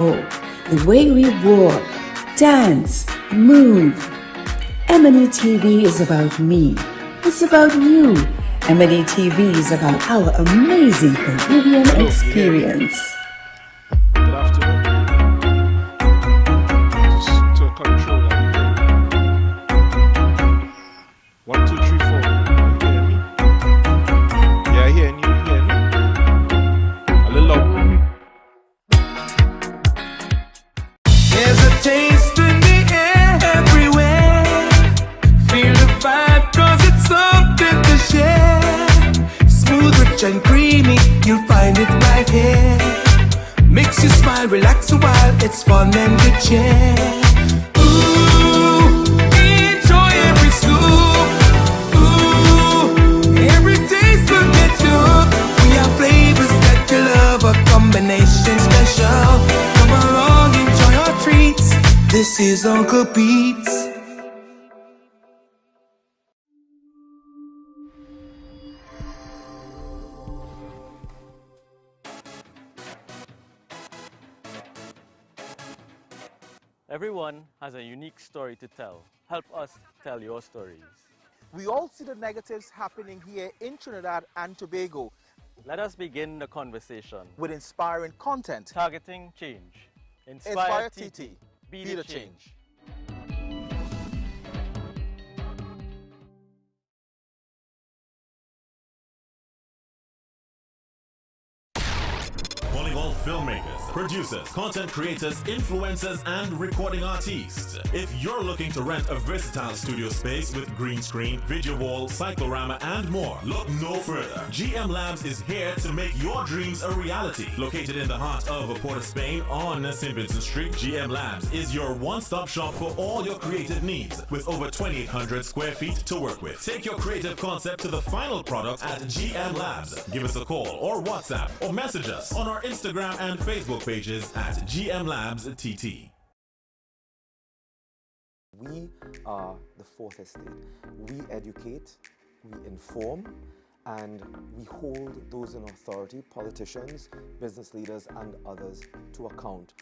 the way we walk, dance, move. M&E TV is about me. It's about you. M&E TV is about our amazing Caribbean experience. Good afternoon. Just to control that. 1, 2, 3, 4. You hear me? Yeah, I hear you. You hear me? A little low. There's a taste in the air everywhere. Feel the vibe 'cause it's something to share. Smooth, rich and creamy, you'll find it right here. Makes you smile, relax a while, it's fun and good cheer. Ooh, enjoy every scoop. Ooh, every taste will get you hooked. We have flavors that you love, a combination special. Come along, enjoy our treats. This is Uncle Pete's. Everyone has a unique story to tell. Help us tell your stories. We all see the negatives happening here in Trinidad and Tobago Let us begin the conversation. with inspiring content. Targeting change. Inspire TT. Be Be the the change. Calling all filmmakers, producers, content creators, influencers, and recording artists. If you're looking to rent a versatile studio space with green screen, video wall, cyclorama, and more, look no further. GM Labs is here to make your dreams a reality. Located in the heart of Port of Spain on St. Vincent Street, GM Labs is your one-stop shop for all your creative needs with over 2,800 square feet to work with. Take your creative concept to the final product at GM Labs. Give us a call or WhatsApp or message us on our Instagram and Facebook pages at GM Labs TT. We are the fourth estate. We educate, we inform, and we hold those in authority, politicians, business leaders, and others to account.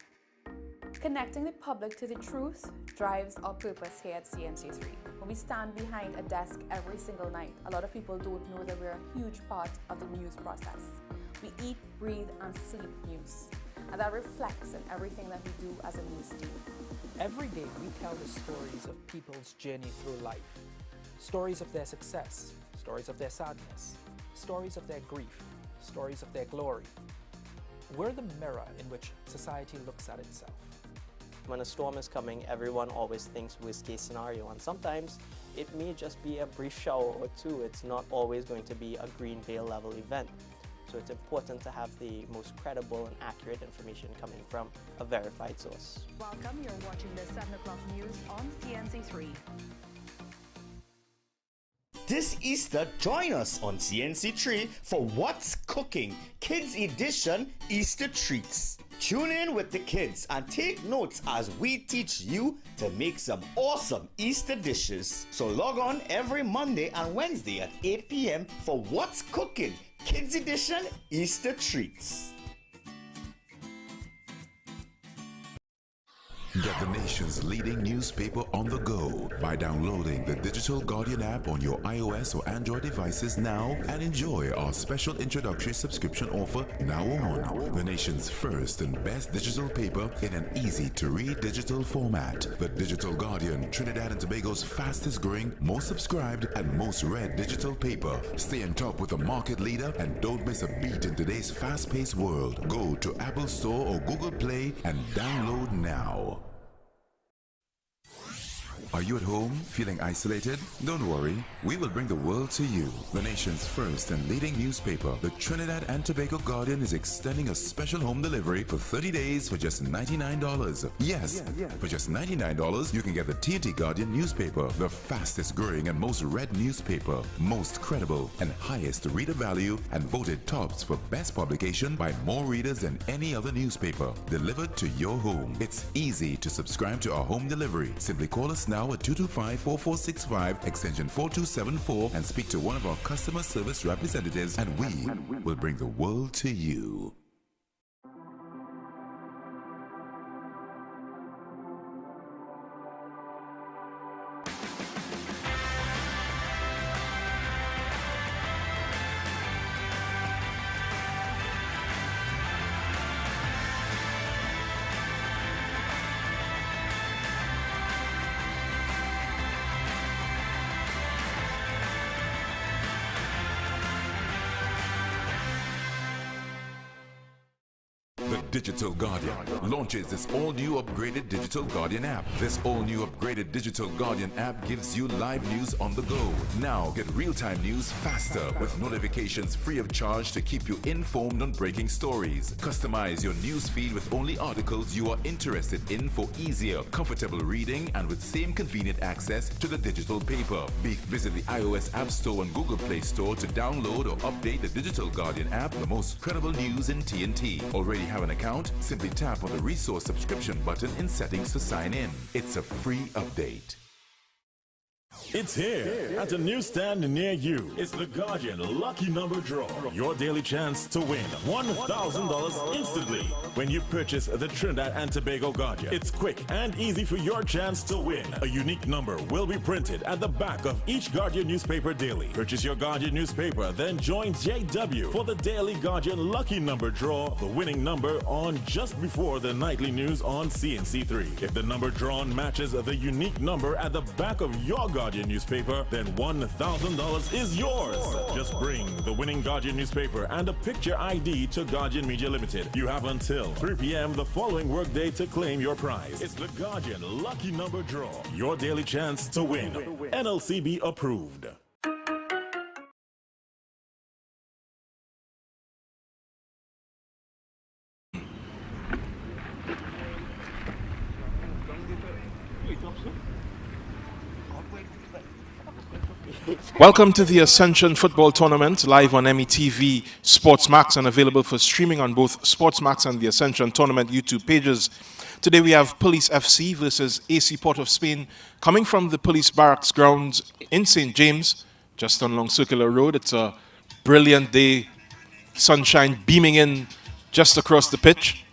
Connecting the public to the truth drives our purpose here at CNC3. When we stand behind a desk every single night, a lot of people don't know that we're a huge part of the news process. We eat, breathe, and sleep news. And that reflects in everything that we do as a news team. Every day we tell the stories of people's journey through life. Stories of their success, stories of their sadness, stories of their grief, stories of their glory. We're the mirror in which society looks at itself. When a storm is coming, everyone always thinks worst case scenario, and sometimes it may just be a brief shower or two. It's not always going to be a green veil level event. So it's important to have the most credible and accurate information coming from a verified source. Welcome, you're watching the 7 o'clock news on CNC3. This Easter, join us on CNC3 for What's Cooking Kids Edition Easter Treats. Tune in with the kids and take notes as we teach you to make some awesome Easter dishes. So log on every Monday and Wednesday at 8 p.m. for What's Cooking Kids Edition Easter Treats. Get the nation's leading newspaper on the go by downloading the Digital Guardian app on your iOS or Android devices now and enjoy our special introductory subscription offer now on. The nation's first and best digital paper in an easy-to-read digital format. The Digital Guardian, Trinidad and Tobago's fastest growing, most subscribed, and most read digital paper. Stay on top with the market leader and don't miss a beat in today's fast-paced world. Go to Apple Store or Google Play and download now. Are you at home feeling isolated? Don't worry, we will bring the world to you. The nation's first and leading newspaper, the Trinidad and Tobago Guardian, is extending a special home delivery for 30 days for just $99. Yes, for just $99, you can get the TNT Guardian newspaper, the fastest growing and most read newspaper, most credible and highest reader value, and voted tops for best publication by more readers than any other newspaper, delivered to your home. It's easy to subscribe to our home delivery. Simply call us now at 225-4465 extension 4274 and speak to one of our customer service representatives, and we will bring the world to you. The Digital Guardian launches this all-new upgraded Digital Guardian app. This all-new upgraded Digital Guardian app gives you live news on the go. Now get real-time news faster with notifications free of charge to keep you informed on breaking stories. Customize your news feed with only articles you are interested in for easier, comfortable reading and with same convenient access to the digital paper. Visit the iOS App Store and Google Play Store to download or update the Digital Guardian app, the most credible news in TNT. Already have an account? Simply tap on the resource subscription button in settings to sign in. It's a free update. It's here at a newsstand near you. It's the Guardian Lucky Number Draw. Your daily chance to win $1,000 instantly when you purchase the Trinidad and Tobago Guardian. It's quick and easy for your chance to win. A unique number will be printed at the back of each Guardian newspaper daily. Purchase your Guardian newspaper, then join JW for the daily Guardian Lucky Number Draw, the winning number on just before the nightly news on CNC3. If the number drawn matches the unique number at the back of your Guardian newspaper, then $1,000 is yours. Just bring the winning Guardian newspaper and a picture ID to Guardian Media Limited. You have until 3 p.m. the following workday to claim your prize. It's the Guardian Lucky Number Draw. Your daily chance to win. NLCB approved. Welcome to the Ascension Football Tournament, live on METV Sports Max and available for streaming on both Sports Max and the Ascension Tournament YouTube pages. Today we have Police FC versus AC Port of Spain, coming from the Police Barracks grounds in St. James, just on Long Circular Road. It's a brilliant day, sunshine beaming in just across the pitch.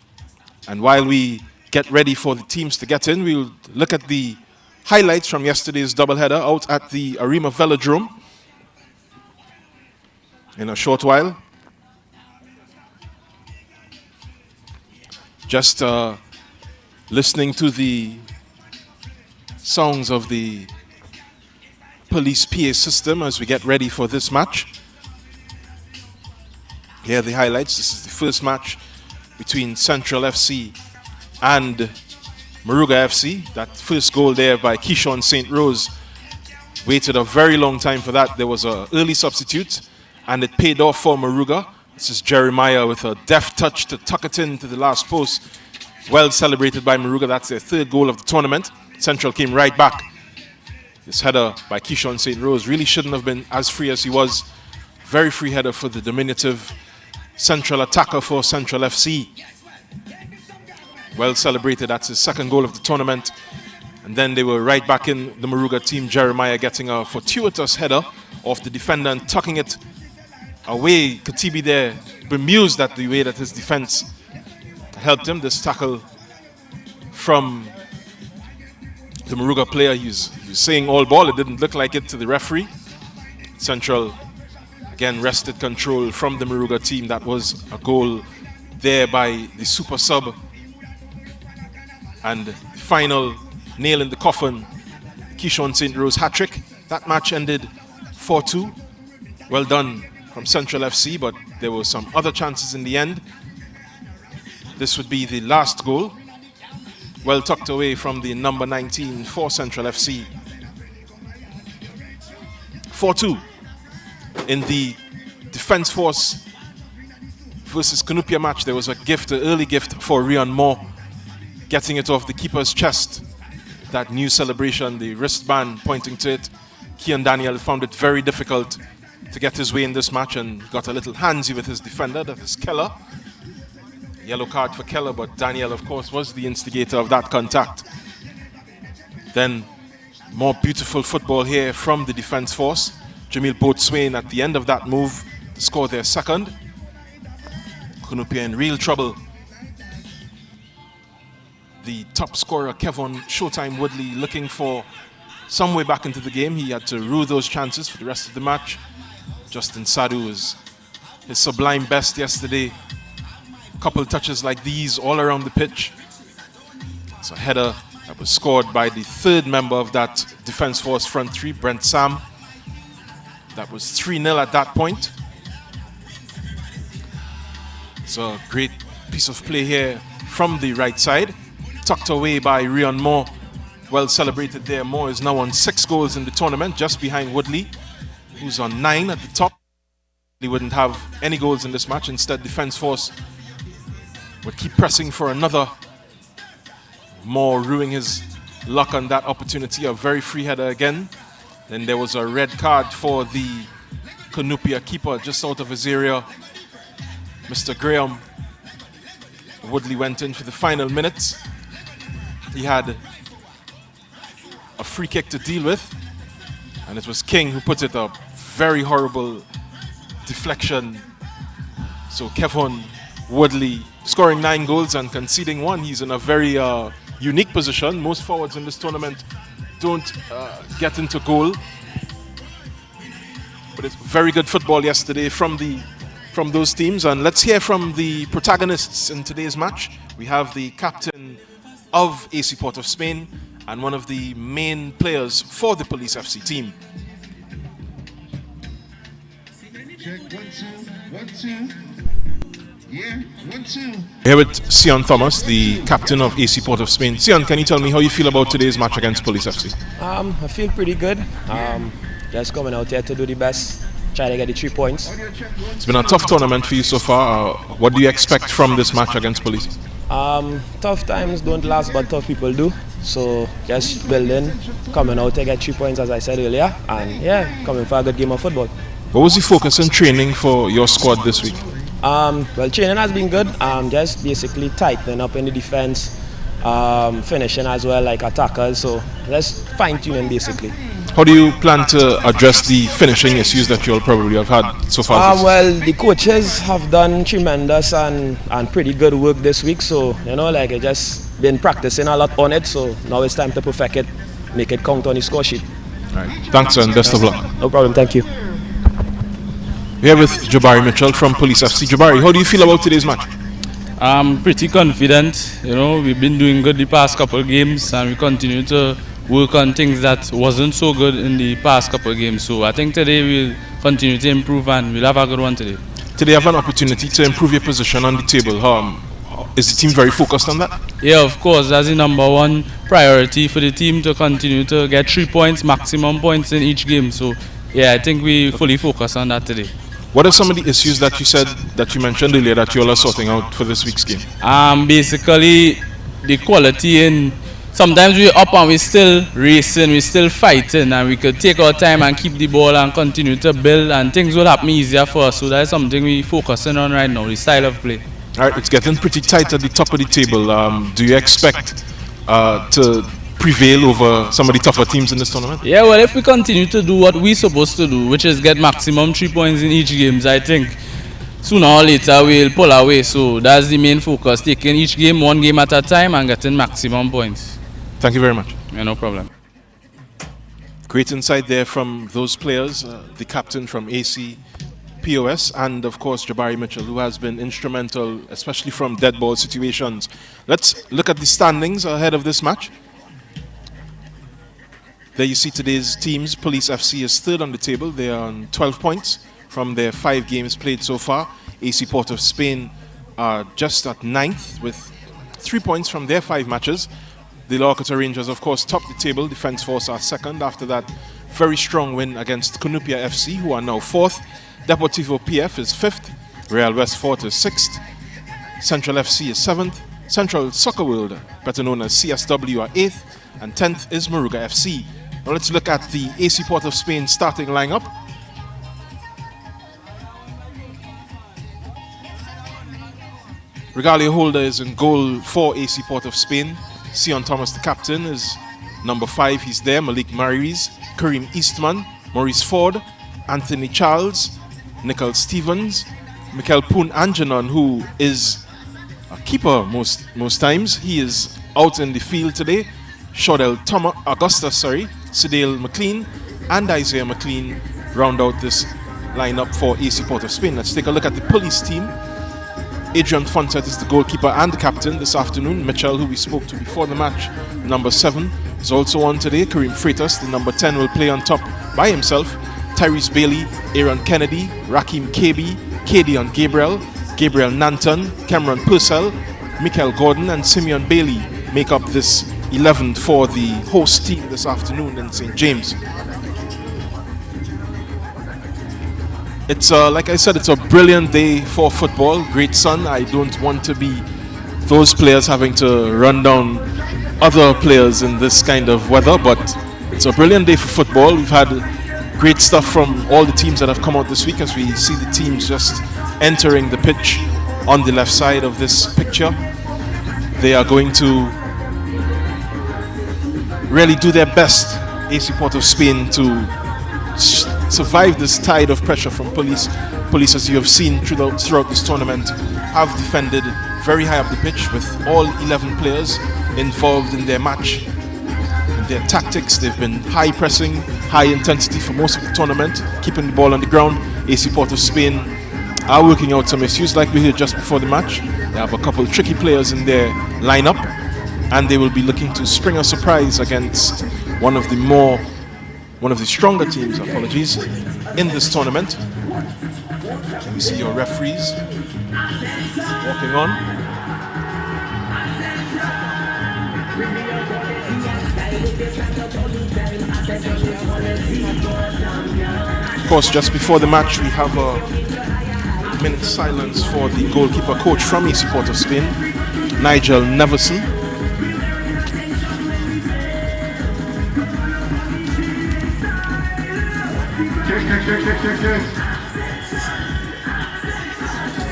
And while we get ready for the teams to get in, we'll look at the highlights from yesterday's doubleheader out at the Arima Velodrome in a short while. Just listening to the sounds of the police PA system as we get ready for this match. Here are the highlights. This is the first match between Central FC and Moruga FC. That first goal there by Keishon St. Rose. Waited a very long time for that. There was an early substitute and it paid off for Moruga. This is Jeremiah with a deft touch to tuck it into the last post. Well celebrated by Moruga. That's their third goal of the tournament. Central came right back. This header by Keishon St. Rose really shouldn't have been as free as he was. Very free header for the diminutive Central attacker for Central FC. Well celebrated. That's his second goal of the tournament. And then they were right back in, the Moruga team. Jeremiah getting a fortuitous header off the defender and tucking it away. Katibi there bemused at the way that his defense helped him. This tackle from the Moruga player. He was saying all ball. It didn't look like it to the referee. Central again wrested control from the Moruga team. That was a goal there by the super sub. And the final nail in the coffin, Keishon St. Rose hat-trick. That match ended 4-2. Well done from Central FC, but there were some other chances in the end. This would be the last goal. Well tucked away from the number 19 for Central FC. 4-2 in the Defence Force versus Canupia match. There was a gift, an early gift for Rian Moore, getting it off the keeper's chest. That new celebration, the wristband pointing to it. Kian Daniel found it very difficult to get his way in this match and got a little handsy with his defender, that is Keller. Yellow card for Keller, but Daniel, of course, was the instigator of that contact. Then more beautiful football here from the Defence Force. Jamil Boatswain at the end of that move to score their second. Canupia in real trouble. The top scorer, Kevon Showtime Woodley, looking for some way back into the game. He had to rue those chances for the rest of the match. Justin Sadu was his sublime best yesterday. A couple of touches like these all around the pitch. It's a header that was scored by the third member of that Defence Force front three, Brent Sam. That was 3-0 at that point. It's a great piece of play here from the right side. Tucked away by Rion Moore. Well celebrated there. Moore is now on 6 goals in the tournament, just behind Woodley, who's on 9 at the top. He wouldn't have any goals in this match. Instead, Defence Force would keep pressing for another. Moore ruining his luck on that opportunity. A very free header again. Then there was a red card for the Canupia keeper just out of his area, Mr. Graham. Woodley went in for the final minutes. He had a free kick to deal with, and it was King who put it up. Very horrible deflection. So Kevin Woodley scoring 9 goals and conceding 1. He's in a very unique position. Most forwards in this tournament don't get into goal. But it's very good football yesterday from those teams. And let's hear from the protagonists in today's match. We have the captain of AC Port of Spain and one of the main players for the Police FC team. Check 1 2 1 2. Yeah, 1 2. Here with Sion Thomas, the captain of AC Port of Spain. Sion, can you tell me how you feel about today's match against Police FC? I feel pretty good. Just coming out here to do the best, try to get the 3 points. It's been a tough tournament for you so far. What do you expect from this match against Police? Tough times don't last, but tough people do. So just building, coming out to get 3 points, as I said earlier, and yeah, coming for a good game of football. What was the focus in training for your squad this week? Well, training has been good. Just basically tightening up in the defense, finishing as well, like attackers. So just fine-tuning basically. How do you plan to address the finishing issues that you'll probably have had so far? Well, the coaches have done tremendous and pretty good work this week. So, you know, like I just been practicing a lot on it. So now it's time to perfect it, make it count on the score sheet. All right. Thanks and best of luck. No problem. Thank you. We're here with Jabari Mitchell from Police FC. Jabari, how do you feel about today's match? I'm pretty confident. You know, we've been doing good the past couple of games and we continue to work on things that wasn't so good in the past couple of games. So I think today we'll continue to improve and we'll have a good one today. Today you have an opportunity to improve your position on the table. Is the team very focused on that? Yeah, of course. That's the #1 priority for the team, to continue to get 3 points, maximum points in each game. So yeah, I think we fully focus on that today. What are some of the issues that you mentioned earlier that you all are sorting out for this week's game? Basically the quality in. Sometimes we're up and we're still racing, we're still fighting, and we could take our time and keep the ball and continue to build, and things will happen easier for us. So that's something we're focusing on right now, the style of play. All right, it's getting pretty tight at the top of the table. Do you expect to prevail over some of the tougher teams in this tournament? Yeah, well, if we continue to do what we're supposed to do, which is get maximum 3 points in each game, I think sooner or later we'll pull away. So that's the main focus, taking each game 1 game at a time and getting maximum points. Thank you very much. Yeah, no problem. Great insight there from those players, the captain from AC POS, and of course Jabari Mitchell, who has been instrumental, especially from dead ball situations. Let's look at the standings ahead of this match. There you see today's teams. Police FC is third on the table. They are on 12 points from their 5 games played so far. AC Port of Spain are just at 9th with 3 points from their 5 matches. The Lorcota Rangers, of course, top the table. Defence Force are second. After that, very strong win against Canupia FC, who are now 4th. Deportivo PF is 5th. Real West Fort is 6th. Central FC is 7th. Central Soccer World, better known as CSW, are 8th. And 10th is Moruga FC. Now let's look at the AC Port of Spain starting lineup. Regalia Holder is in goal for AC Port of Spain. Sion Thomas, the captain, is number 5. He's there. Malik Maries, Kareem Eastman, Maurice Ford, Anthony Charles, Nicole Stevens, Mikel Poon Anjanon, who is a keeper most times. He is out in the field today. Shaudel Augustus, Sidale McLean, and Isaiah McLean round out this lineup for AC Port of Spain. Let's take a look at the police team. Adrian Fonset is the goalkeeper and the captain this afternoon. Mitchell, who we spoke to before the match, number 7, is also on today. Kareem Freitas, the number 10, will play on top by himself. Tyrese Bailey, Aaron Kennedy, Raheem Kaby, Kadion Gabriel, Gabriel Nanton, Cameron Purcell, Michael Gordon and Simeon Bailey make up this 11 for the host team this afternoon in St. James. It's like I said, it's a brilliant day for football. Great sun. I don't want to be those players having to run down other players in this kind of weather, but it's a brilliant day for football. We've had great stuff from all the teams that have come out this week as we see the teams just entering the pitch on the left side of this picture. They are going to really do their best, AC Port of Spain, to survive this tide of pressure from police. Police, as you have seen throughout this tournament, have defended very high up the pitch with all 11 players involved in their match. In their tactics, they've been high pressing, high intensity for most of the tournament, keeping the ball on the ground. AC Port of Spain are working out some issues, like we heard just before the match. They have a couple of tricky players in their lineup, and they will be looking to spring a surprise against one of the stronger teams, in this tournament. You see your referees walking on. Of course, just before the match, we have a minute's silence for the goalkeeper coach from AC Port of Spain, Nigel Neverson.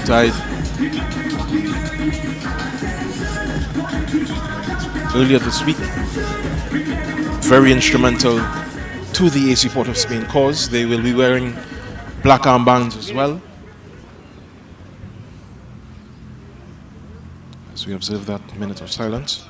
Died earlier this week. Very instrumental to the AC Port of Spain cause. They will be wearing black armbands as well, as we observe that minute of silence.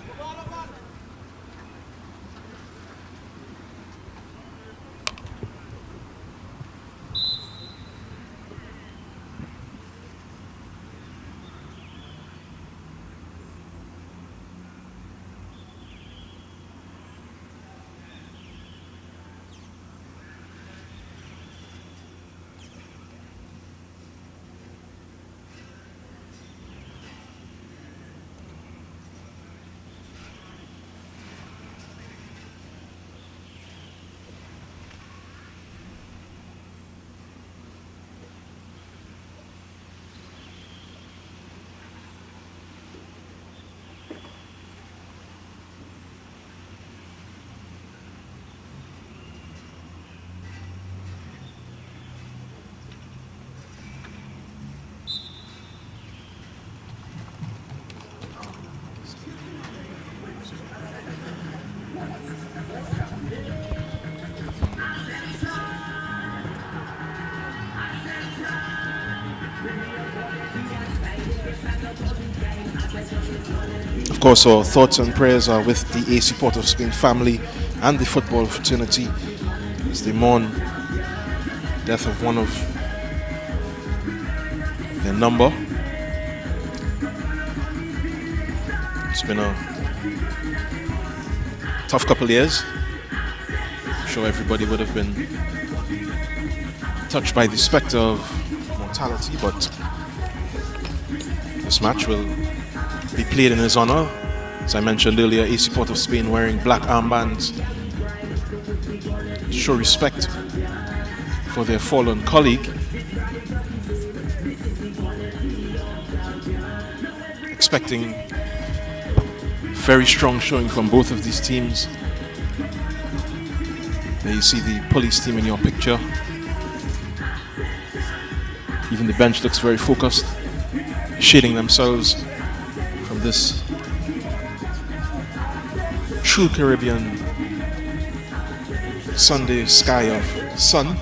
Of course, our thoughts and prayers are with the AC Port of Spain family and the football fraternity as they mourn the death of one of their number. It's been a tough couple of years. I'm sure everybody would have been touched by the spectre of mortality, but this match will be played in his honor. As I mentioned earlier, AC Port of Spain wearing black armbands to show respect for their fallen colleague. Expecting very strong showing from both of these teams. There you see the police team in your picture. Even the bench looks very focused, shading themselves from this true Caribbean Sunday sky of sun.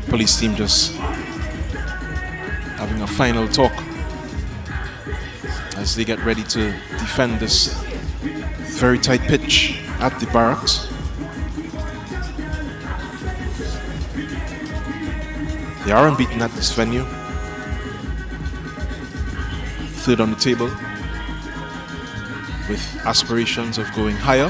Police team just having a final talk as they get ready to defend this very tight pitch at the Barracks. They are unbeaten at this venue. Third on the table, with aspirations of going higher.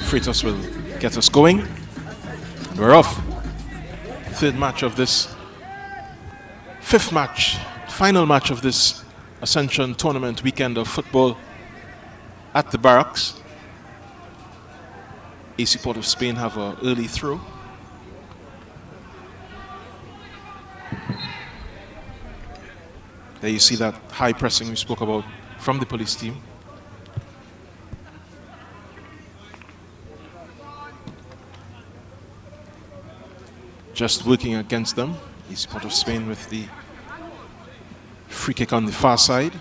Freitas will get us going. And we're off. Third match of this, fifth match, final match of this Ascension tournament weekend of football at the Barracks. AC Port of Spain have an early throw. There you see that high pressing we spoke about from the police team. Just working against them. AC Port of Spain with the free kick on the far side.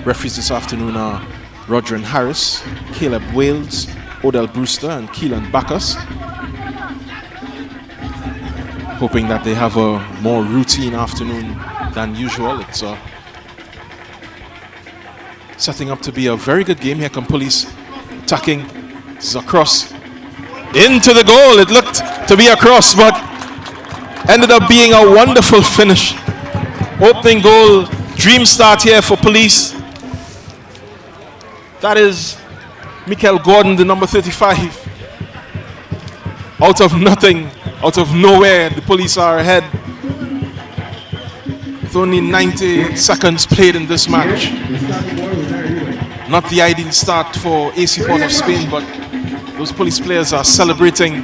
Referees this afternoon are Roger and Harris, Caleb Wales, Odell Brewster, and Keelan Bacchus. Hoping that they have a more routine afternoon than usual. It's setting up to be a very good game. Here come police attacking. This is a cross into the goal. It looked to be a cross, but ended up being a wonderful finish. Opening goal, dream start here for police. That is Michael Gordon, the number 35. Out of nothing, out of nowhere, the police are ahead. With only 90 seconds played in this match. Not the ideal start for AC Port of Spain, but those police players are celebrating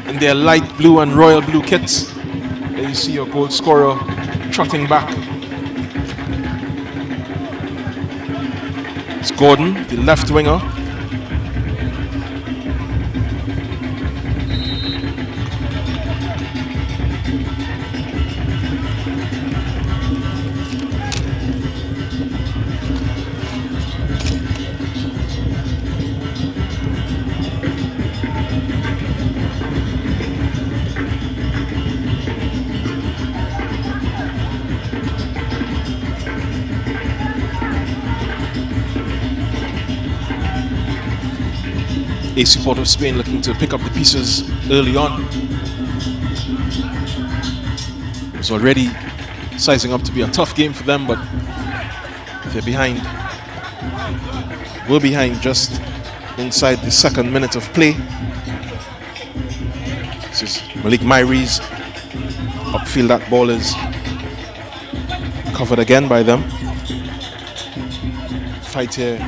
in their light blue and royal blue kits. There you see your goal scorer trotting back. It's Gordon, the left winger. AC Port of Spain looking to pick up the pieces early on. It's already sizing up to be a tough game for them, but they're behind. We're behind just inside the second minute of play. This is Malik Myries. Upfield, that ball is covered again by them. Fight here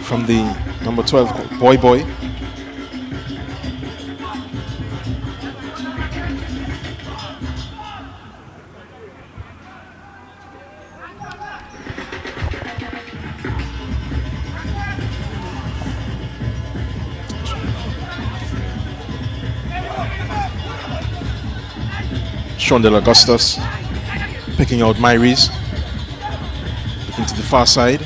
from the number 12 called Boy. Shondell Augustus picking out Myries. Looking to the far side.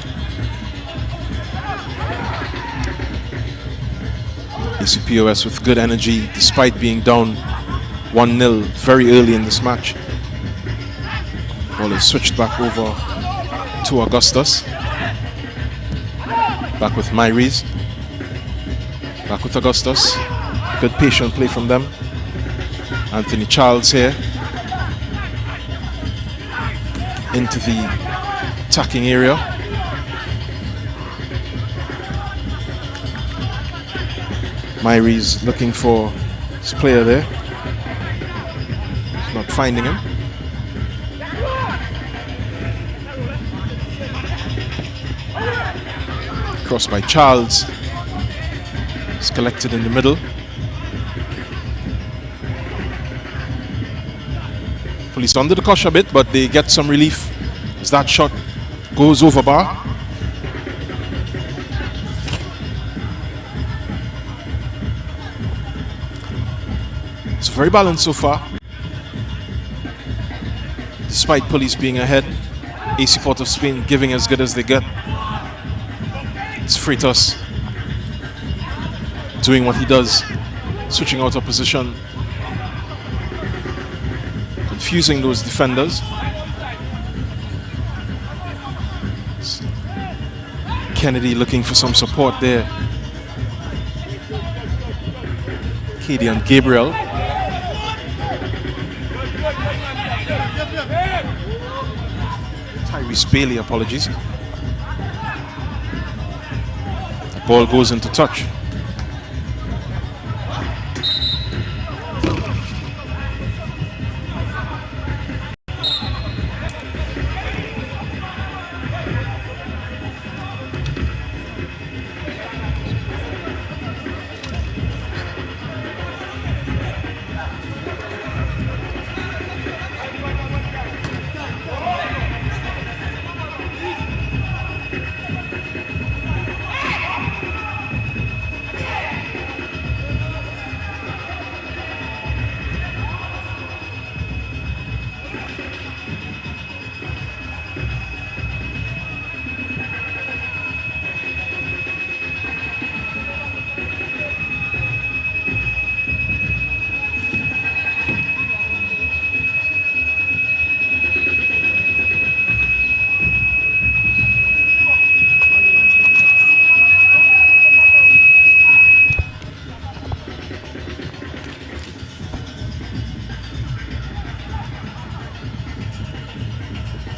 AC POS with good energy despite being down 1-0 very early in this match. Ball is switched back over to Augustus. Back with Myries. Back with Augustus. Good patient play from them. Anthony Charles here. Into the attacking area. Myries looking for his player there. He's not finding him. Cross by Charles. It's collected in the middle. Police under the cosh a bit, but they get some relief as that shot goes over bar. very balanced so far. Despite Police being ahead, AC Port of Spain giving as good as they get. It's Freitas doing what he does, switching out of position, confusing those defenders. Kennedy looking for some support there. Katie and Gabriel. Tyrese Bailey, apologies. The ball goes into touch.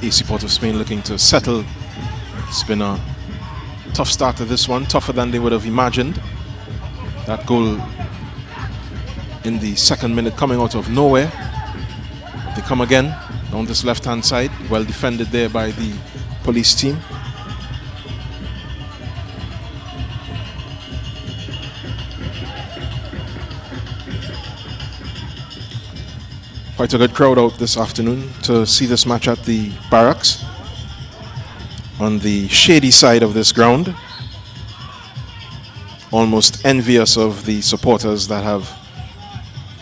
AC Port of Spain looking to settle. It's been a tough start to this one, tougher than they would have imagined. That goal in the second minute coming out of nowhere. They come again on this left-hand side, well defended there by the Police team. Quite a good crowd out this afternoon to see this match at the Barracks on the shady side of this ground. Almost envious of the supporters that have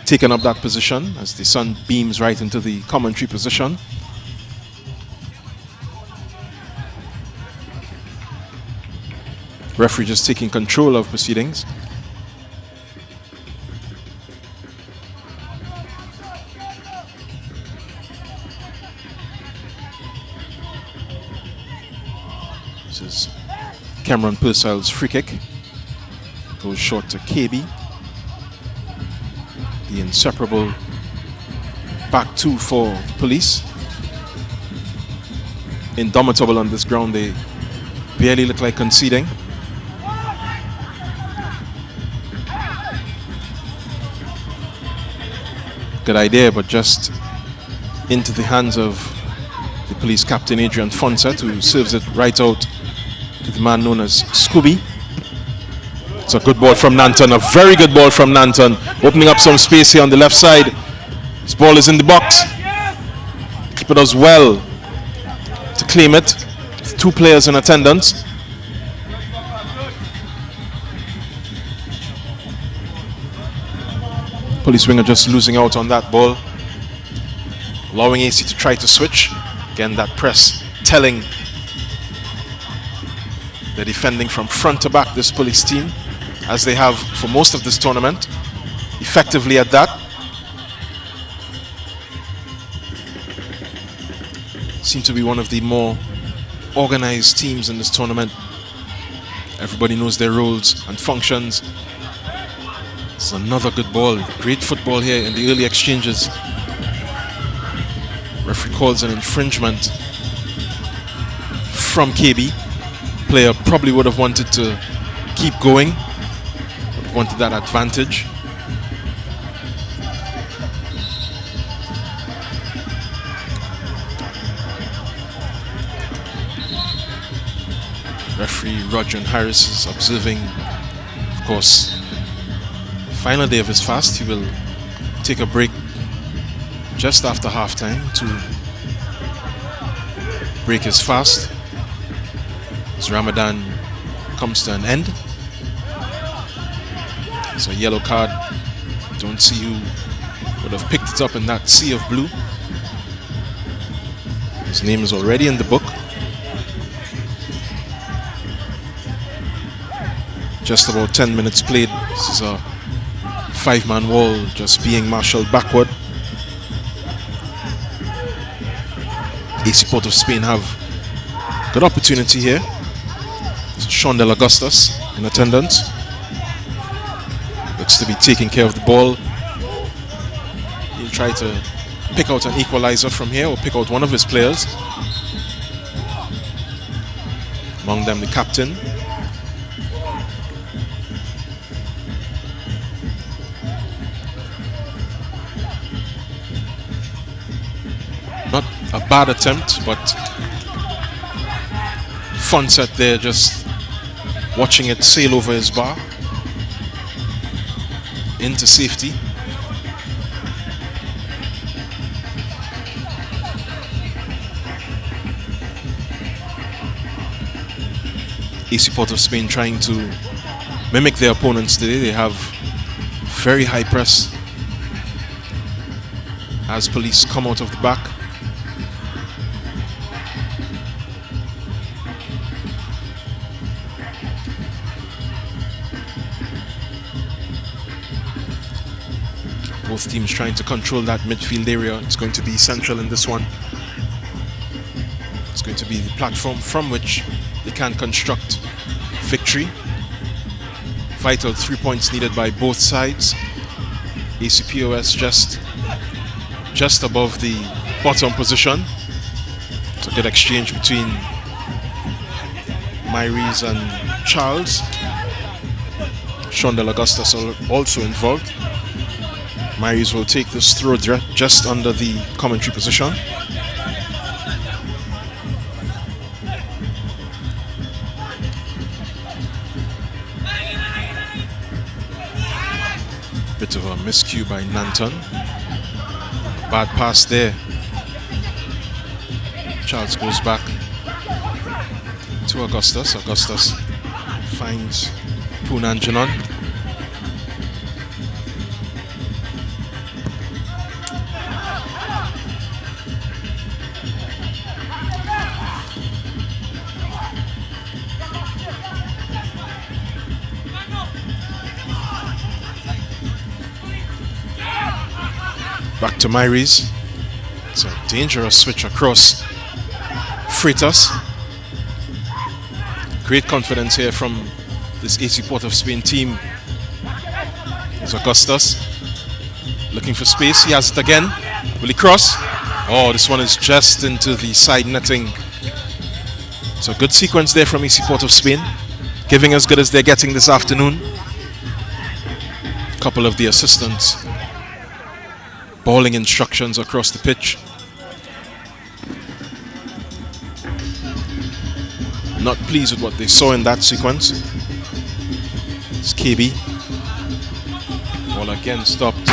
taken up that position as the sun beams right into the commentary position. Referee just taking control of proceedings. This is Cameron Purcell's free kick. Goes short to KB. The inseparable back two for the Police. Indomitable on this ground. They barely look like conceding. Good idea, but just into the hands of the Police captain Adrian Fonset, who serves it right out to the man known as Scooby. It's a good ball from Nanton, a very good ball from Nanton, opening up some space here on the left side. This ball is in the box. Keeper does well to claim it, with two players in attendance. Police winger just losing out on that ball, allowing AC to try to switch. Again, that press telling. They're defending from front to back, this Police team, as they have for most of this tournament, effectively at that. Seem to be one of the more organized teams in this tournament. Everybody knows their roles and functions. It's another good ball. Great football here in the early exchanges. Referee calls an infringement from KB. Player probably would have wanted to keep going, would have wanted that advantage. Referee Roger Harris is observing, of course, final day of his fast. He will take a break just after halftime to break his fast as Ramadan comes to an end. It's a yellow card. Don't see who would have picked it up in that sea of blue. His name is already in the book. Just about 10 minutes played. This is a 5-man wall just being marshaled backward. AC Port of Spain have good opportunity here. So Sean Del Augustus in attendance. Looks to be taking care of the ball. He'll try to pick out an equalizer from here, or pick out one of his players. Among them the captain. Not a bad attempt, but fun set there, just watching it sail over his bar into safety. AC Port of Spain trying to mimic their opponents today. They have very high press as police come out of the back. Both teams trying to control that midfield area. It's going to be central in this one. It's going to be the platform from which they can construct victory. Vital 3 points needed by both sides. AC POS just above the bottom position. It's a good exchange between Myries and Charles. Sean Del Augustus also involved. Myries will take this throw just under the commentary position. Bit of a miscue by Nanton. Bad pass there. Charles goes back to Augustus. Augustus finds Poonanjanon. Back to Myries. It's a dangerous switch across Freitas. Great confidence here from this AC Port of Spain team. There's Augustus looking for space. He has it again. Will he cross? Oh, this one is just into the side netting. So good sequence there from AC Port of Spain, giving as good as they're getting this afternoon. A couple of the assistants balling instructions across the pitch. Not pleased with what they saw in that sequence. It's KB. Ball again stopped.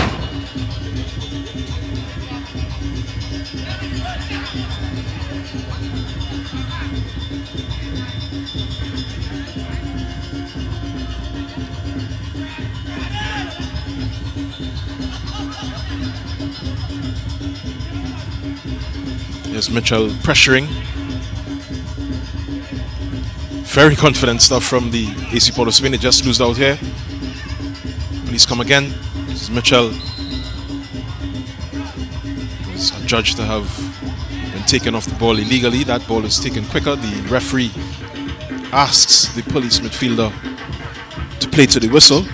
Here's Mitchell pressuring. Very confident stuff from the AC Port of Spain. They just lose out here. Please come again. This is Mitchell. Was judged to have been taken off the ball illegally. That ball is taken quicker. The referee asks the police midfielder to play to the whistle.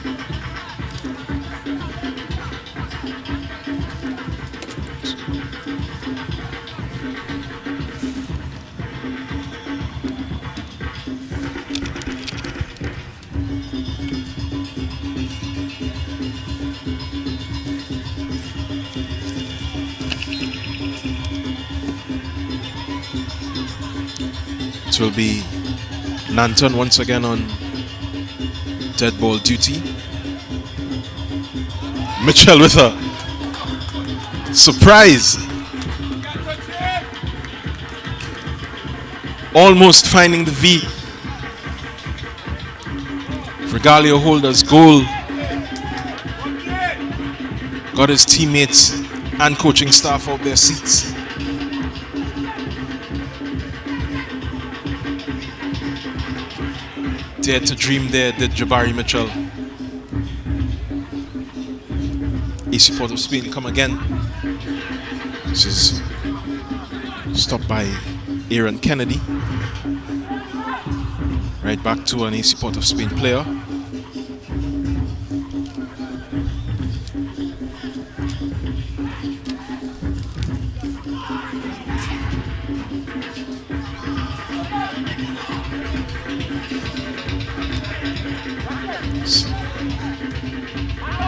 Will be Nanton once again on dead ball duty. Mitchell with a surprise. Almost finding the V. Regalio Holder's goal got his teammates and coaching staff out their seats. Dared to dream there, did Jabari Mitchell. AC Port of Spain come again. This is stopped by Aaron Kennedy. Right back to an AC Port of Spain player.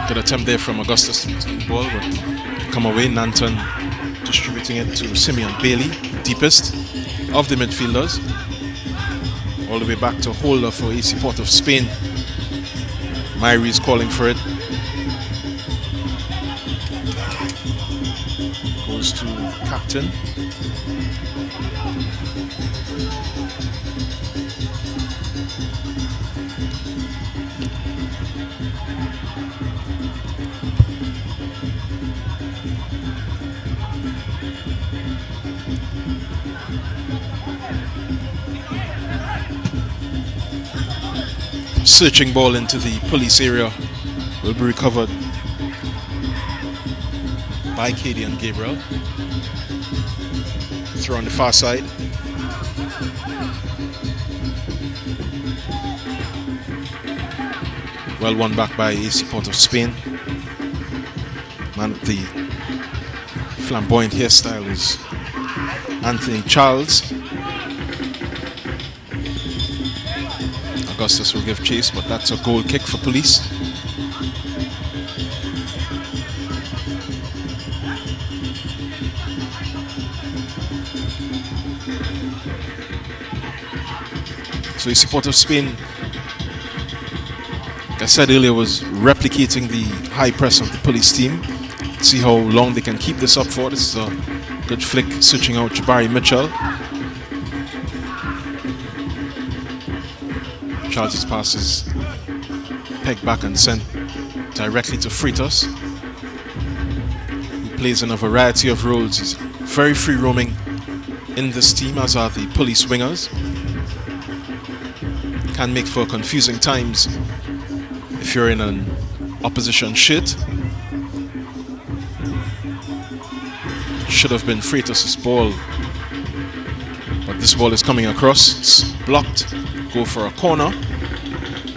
Good attempt there from Augustus to the ball, but come away. Nanton distributing it to Simeon Bailey, deepest of the midfielders. All the way back to Holder for AC Port of Spain. Myrie is calling for it. Goes to captain. Searching ball into the police area will be recovered by Katie and Gabriel. Throw on the far side. Well won back by AC Port of Spain. Man, the flamboyant hairstyle is Anthony Charles. Augustus will give chase, but that's a goal kick for police. So AC Port of Spain, like I said earlier, was replicating the high press of the police team. See how long they can keep this up for. This is a good flick, switching out Jabari Mitchell. Charles' pass is pegged back and sent directly to Freitas. He plays in a variety of roles. He's very free roaming in this team, as are the police wingers. Can make for confusing times if you're in an opposition shirt. Should have been Freitas' ball, but this ball is coming across. It's blocked. Go for a corner.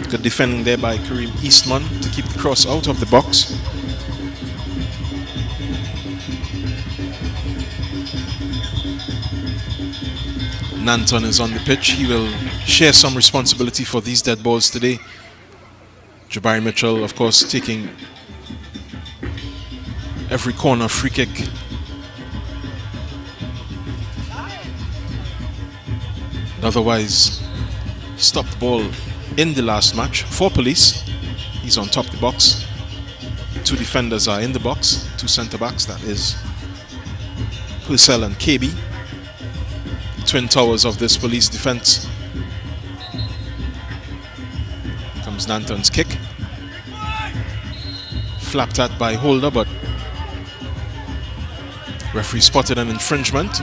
Good defending there by Kareem Eastman to keep the cross out of the box. Nanton is on the pitch. He will share some responsibility for these dead balls today. Jabari Mitchell, of course, taking every corner free kick. Otherwise, stopped the ball in the last match for police. He's on top of the box. Two defenders are in the box. Two centre backs, that is Purcell and KB. Twin towers of this police defense. Comes Nanton's kick. Flapped at by Holder, but referee spotted an infringement.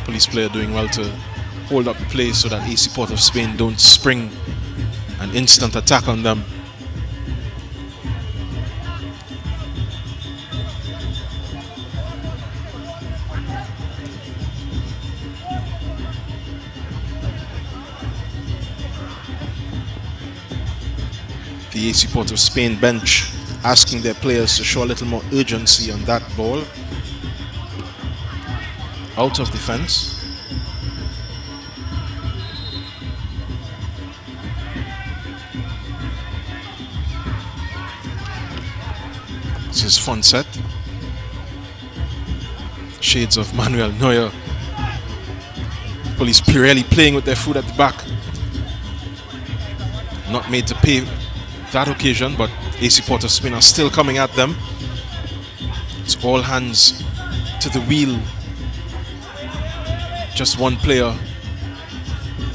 Police player doing well to hold up the play so that AC Port of Spain don't spring an instant attack on them. The AC Port of Spain bench asking their players to show a little more urgency on that ball. Out of defense. This is fun set. Shades of Manuel Neuer. Police really playing with their foot at the back. Not made to pay that occasion, but AC Port of Spain are still coming at them. It's all hands to the wheel. Just one player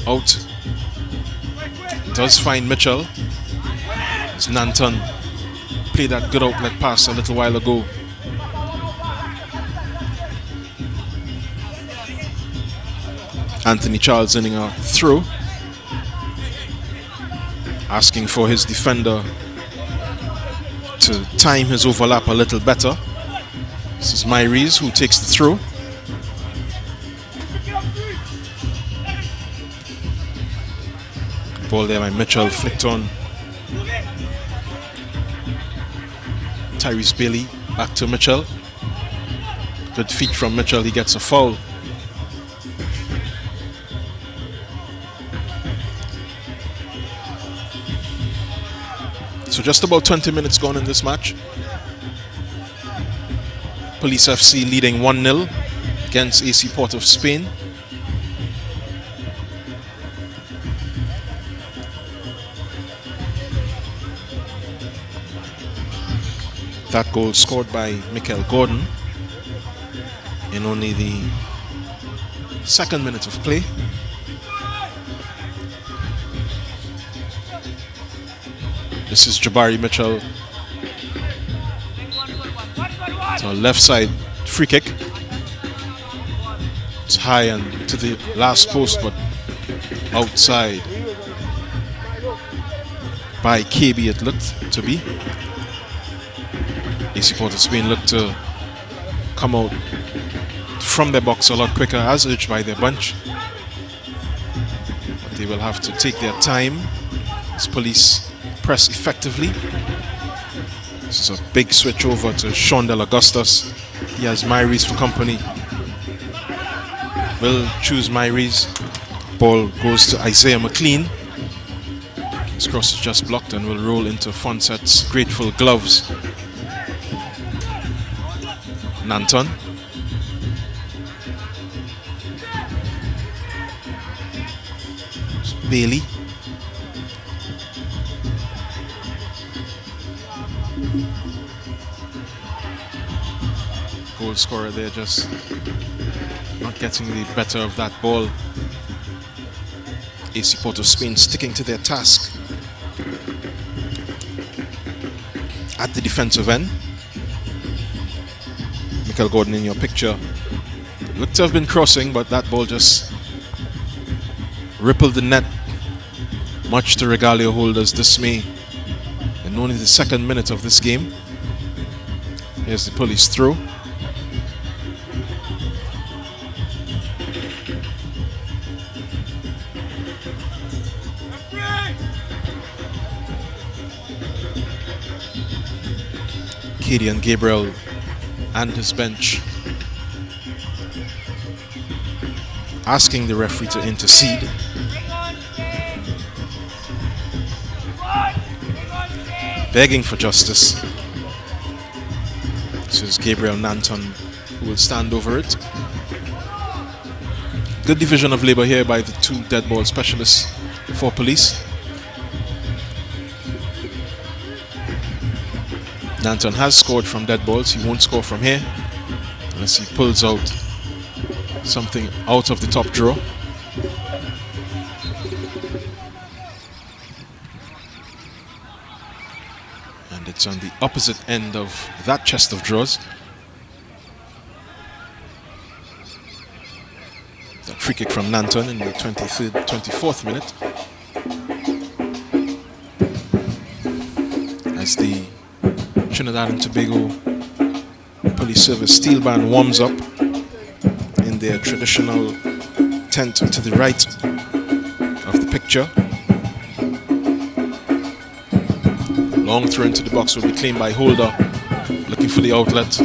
out. Does find Mitchell. It's Nanton play that good outlet pass a little while ago. Anthony Charles inning a throw, asking for his defender to time his overlap a little better. This is Myries who takes the throw. Ball there by Mitchell, flicked on. Tyrese Bailey back to Mitchell. Good feet from Mitchell, he gets a foul. So just about 20 minutes gone in this match. Police FC leading 1-0 against AC Port of Spain. That goal scored by Michael Gordon in only the second minute of play. This is Jabari Mitchell. So left side free kick. It's high and to the last post, but outside by KB it looked to be. AC Port of Spain looked to come out from their box a lot quicker, as urged by their bunch. But they will have to take their time as Police press effectively. This is a big switch over to Sean Del Augustus. He has Myries for company. Will choose Myries. Ball goes to Isaiah McLean. His cross is just blocked and will roll into Fonset's grateful gloves. Nanton. Bailey. Goal scorer there, just not getting the better of that ball. AC Port of Spain sticking to their task at the defensive end. Michael Gordon in your picture. Looked to have been crossing, but that ball just rippled the net, much to Regalio holders' dismay. In only the second minute of this game. Here's the Police throw. Kadian Gabriel and his bench asking the referee to intercede. Begging for justice. This is Gabriel Nanton who will stand over it. Good division of labor here by the two dead ball specialists for Police. Nanton has scored from dead balls. He won't score from here unless he pulls out something out of the top drawer. And it's on the opposite end of that chest of drawers. That free kick from Nanton in the 24th minute. As the Trinidad and Tobago Police Service Steel Band warms up in their traditional tent to the right of the picture. Long throw into the box will be claimed by Holder, looking for the outlet.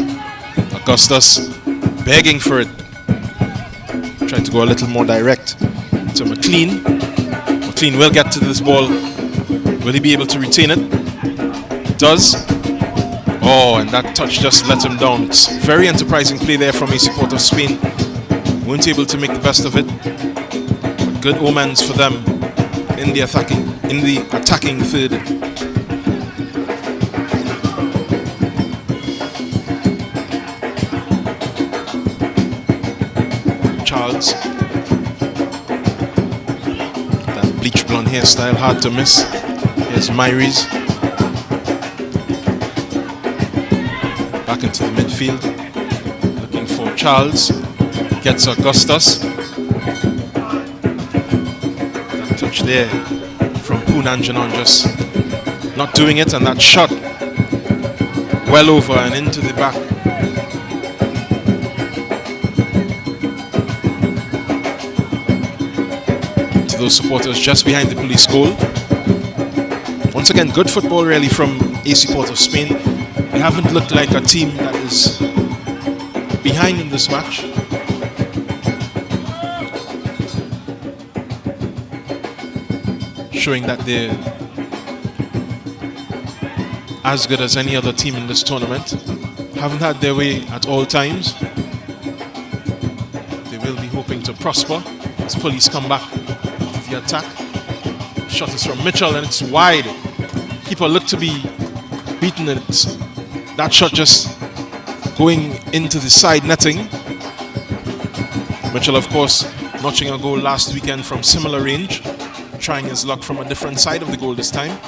Augustus begging for it. Trying to go a little more direct to McLean. McLean will get to this ball. Will he be able to retain it? Does. Oh, and that touch just let him down. It's very enterprising play there from AC Port of Spain. Weren't able to make the best of it. But good omens for them in the attacking third. Charles. That bleach blonde hairstyle, hard to miss. Here's Myries. Back into the midfield. Looking for Charles. Gets Augustus. That touch there from Punanjanon, just not doing it, and that shot well over and into the back. To those supporters just behind the police goal. Once again, good football really from AC Port of Spain. They haven't looked like a team that is behind in this match. Showing that they're as good as any other team in this tournament. Haven't had their way at all times. They will be hoping to prosper as police come back to the attack. Shot is from Mitchell and it's wide. Keeper looked to be beaten. That shot just going into the side netting. Mitchell, of course, notching a goal last weekend from similar range, trying his luck from a different side of the goal this time.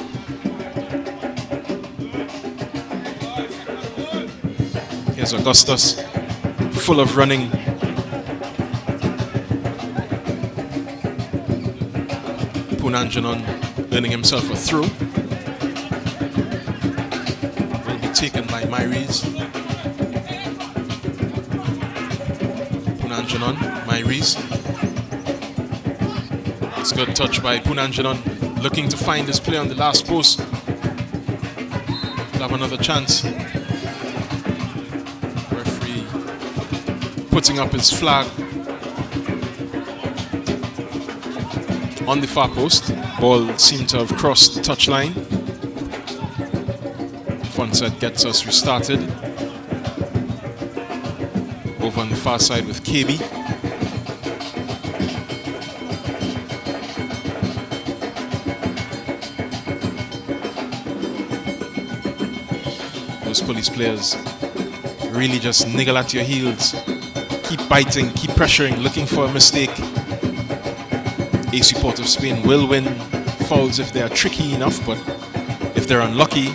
Here's Augustus, full of running. Punanjanon earning himself a throw. Will be taken by Myries. Punanjanon, Myries. It's a good touch by Punanjanon, looking to find his play on the last post. We'll have another chance. Referee putting up his flag on the far post. Ball seemed to have crossed the touchline. Fonset gets us restarted. Over on the far side with KB. Those police players really just niggle at your heels. Keep biting, keep pressuring, looking for a mistake. AC Port of Spain will win fouls if they are tricky enough, but if they're unlucky,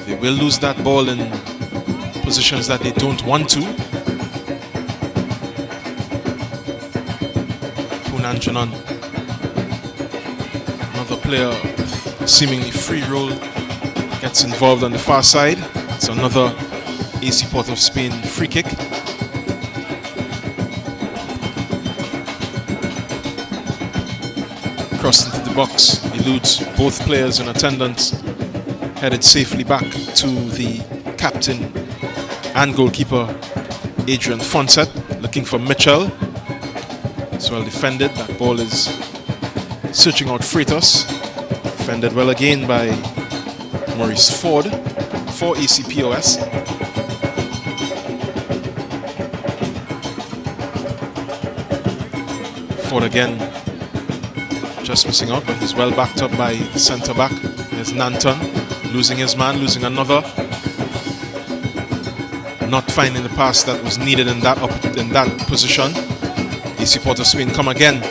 they will lose that ball in positions that they don't want to. Punanjanon, another player with a seemingly free role, gets involved on the far side. It's another AC Port of Spain free kick. Crossed into the box, eludes both players in attendance, headed safely back to the captain and goalkeeper Adrian Fonset, looking for Mitchell. It's well defended. That ball is searching out Freitas. Defended well again by Maurice Ford for AC POS. Ford again, just missing out, but he's well backed up by the centre back. There's Nanton, losing his man, losing another. Not finding the pass that was needed in that position. AC Port of Spain come again.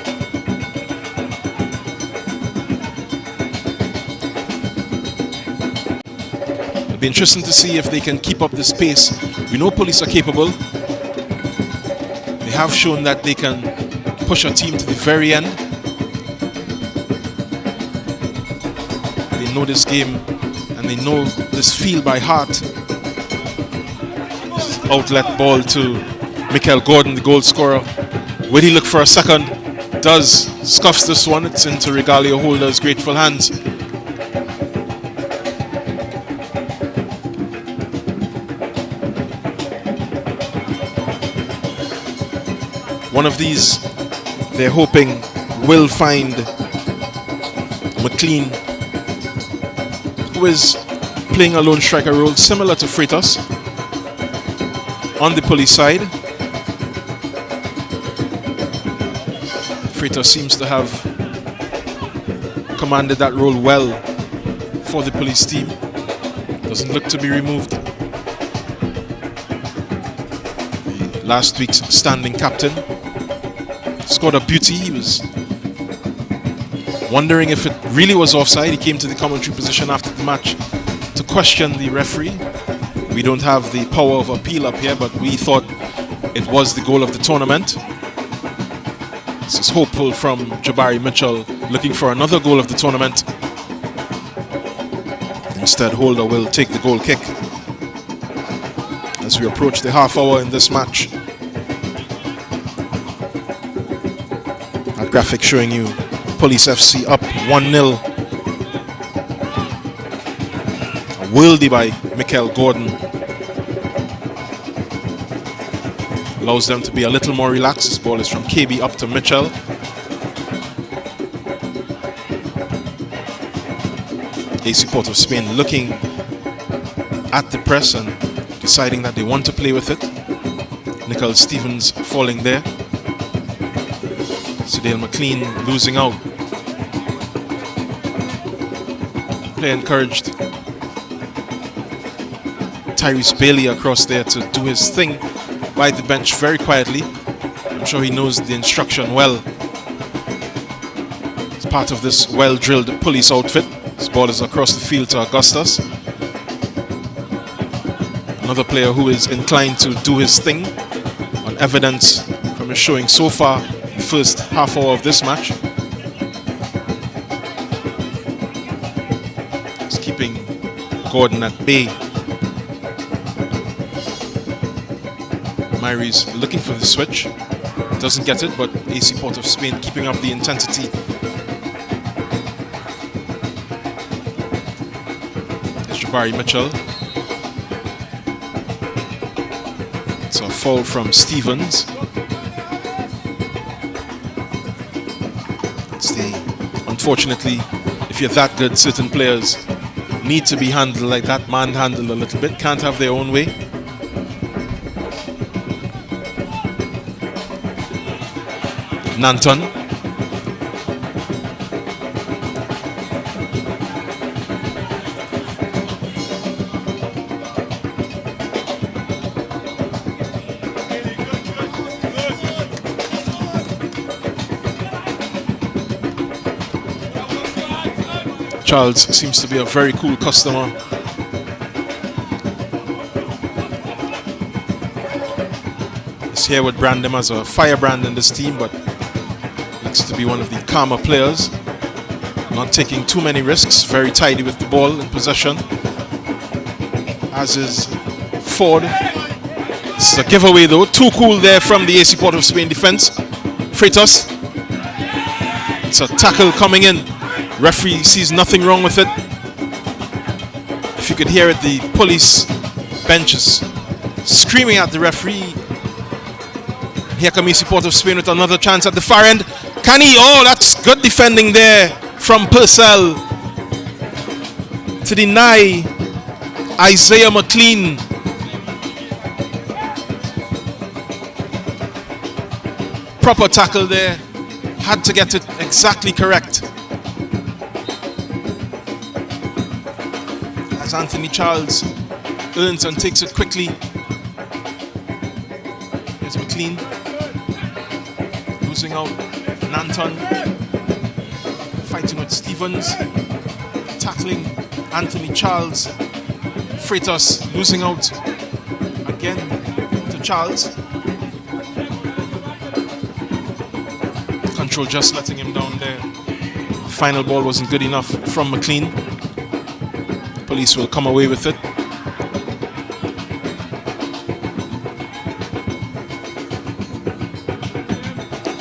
It'll be interesting to see if they can keep up this pace. We know police are capable. They have shown that they can push a team to the very end. They know this game and they know this field by heart. Outlet ball to Michael Gordon, the goal scorer. Will he look for a second? Does. Scuffs this one. It's into Regalio Holder's grateful hands. One of these, they're hoping, will find McLean, who is playing a lone striker role similar to Freitas on the police side. Freitas seems to have commanded that role well for the police team. Doesn't look to be removed. Last week's standing captain scored a beauty. He was wondering if it really was offside. He came to the commentary position after the match to question the referee. We don't have the power of appeal up here, but we thought it was the goal of the tournament. This is hopeful from Jabari Mitchell, looking for another goal of the tournament. Instead, Holder will take the goal kick as we approach the half hour in this match. That graphic showing you Police FC up 1-0. A worldie by Mikel Gordon. Allows them to be a little more relaxed. This ball is from KB up to Mitchell. AC Port of Spain looking at the press and deciding that they want to play with it. Nicole Stevens falling there. Sedale McLean losing out. Play encouraged Tyrese Bailey across there to do his thing by the bench very quietly. I'm sure he knows the instruction well. It's part of this well-drilled police outfit. This ball is across the field to Augustus. Another player who is inclined to do his thing, on evidence from his showing so far, the first half hour of this match. It's keeping Gordon at bay. Myri's looking for the switch. Doesn't get it, but AC Port of Spain keeping up the intensity. Barry Mitchell. It's a foul from Stevens. Unfortunately, if you're that good, certain players need to be handled like that, manhandled a little bit, can't have their own way. Nanton. Charles seems to be a very cool customer. This here would brand him as a firebrand in this team, but looks to be one of the calmer players. Not taking too many risks, very tidy with the ball in possession. As is Ford. This is a giveaway though, too cool there from the AC Port of Spain defense. Freitas. It's a tackle coming in. Referee sees nothing wrong with it. If you could hear it, the police benches screaming at the referee. Here comes AC Port of Spain with another chance at the far end. Can he? Oh, that's good defending there from Purcell to deny Isaiah McLean. Proper tackle there. Had to get it exactly correct. As Anthony Charles earns and takes it quickly. Here's McLean. Losing out. Nanton. Fighting with Stevens. Tackling Anthony Charles. Freitas losing out. Again to Charles. Control just letting him down there. The final ball wasn't good enough from McLean. Police will come away with it.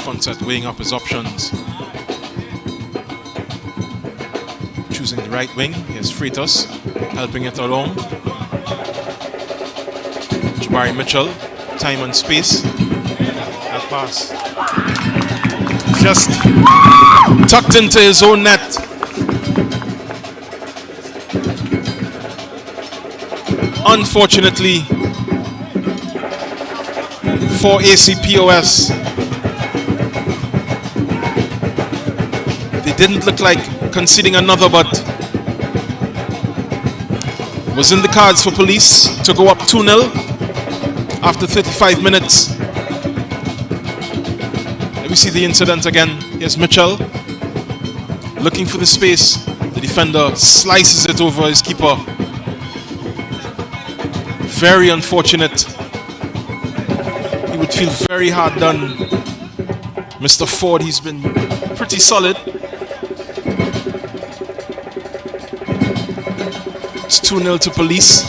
Fonset weighing up his options. Choosing the right wing. Here's Freitas helping it along. Jabari Mitchell, time and space. That pass just tucked into his own net. Unfortunately for AC POS, they didn't look like conceding another, but it was in the cards for Police to go up 2-0 after 35 minutes. Let me see the incident again. Here's Mitchell looking for the space. The defender slices it over his keeper. very unfortunate. He would feel very hard done. Mr. Ford, he's been pretty solid. It's 2-0 to Police.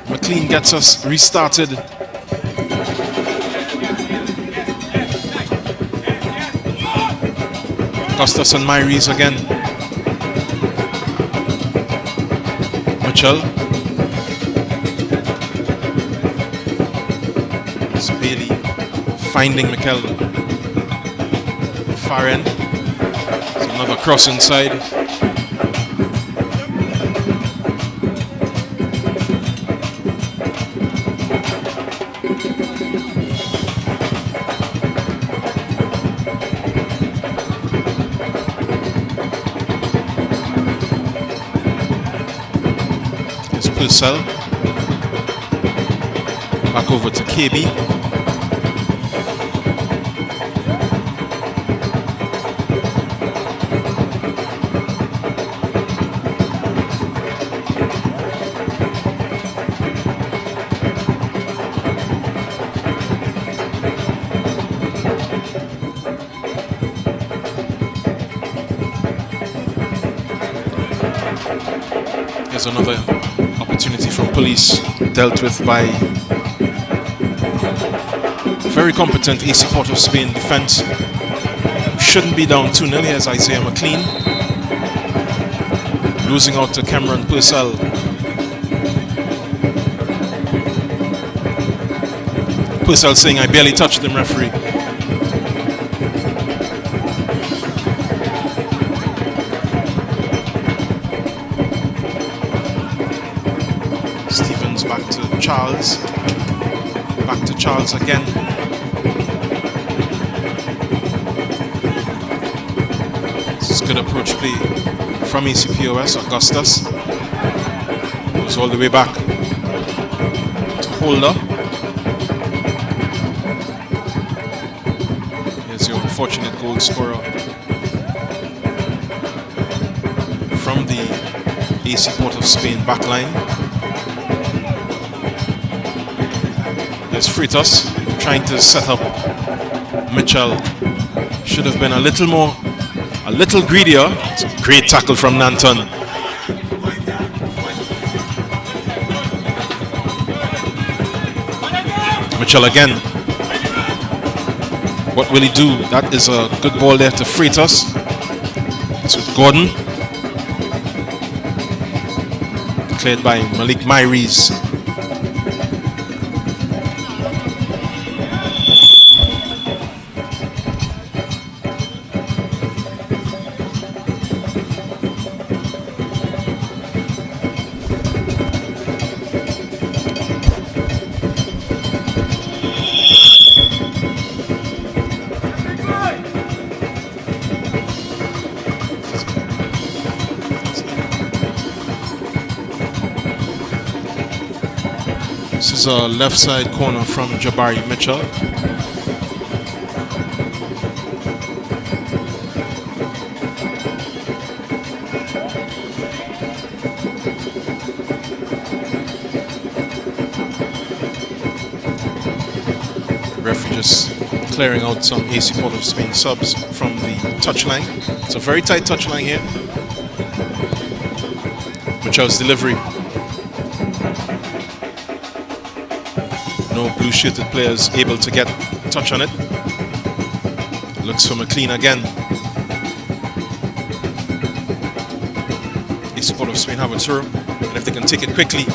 McLean gets us restarted. Costas and Myries again. Mitchell. It's Bailey finding Mikel. Far end. It's another cross inside. Purcell. Back over to KB. Here's another opportunity from Police, dealt with by very competent AC Port of Spain defense. Shouldn't be down 2-0. Here's Isaiah McLean. Losing out to Cameron Purcell. Purcell saying, "I barely touched him, referee." Back to Charles. Back to Charles again. This is good approach play from AC POS. Augustus goes all the way back to Holder. Here's your unfortunate goal scorer from the AC Port of Spain backline. There's Freitas trying to set up Mitchell. Should have been a little greedier. It's a great tackle from Nanton. Mitchell again. What will he do? That is a good ball there to Freitas. It's with Gordon. Cleared by Malik Myries. This is a left side corner from Jabari Mitchell. Referee just clearing out some AC Port of Spain subs from the touchline. It's a very tight touchline here. Mitchell's delivery. No blue shirted players able to get a touch on it. Looks for McLean again. AC Port of Spain have it through, and if they can take it quickly,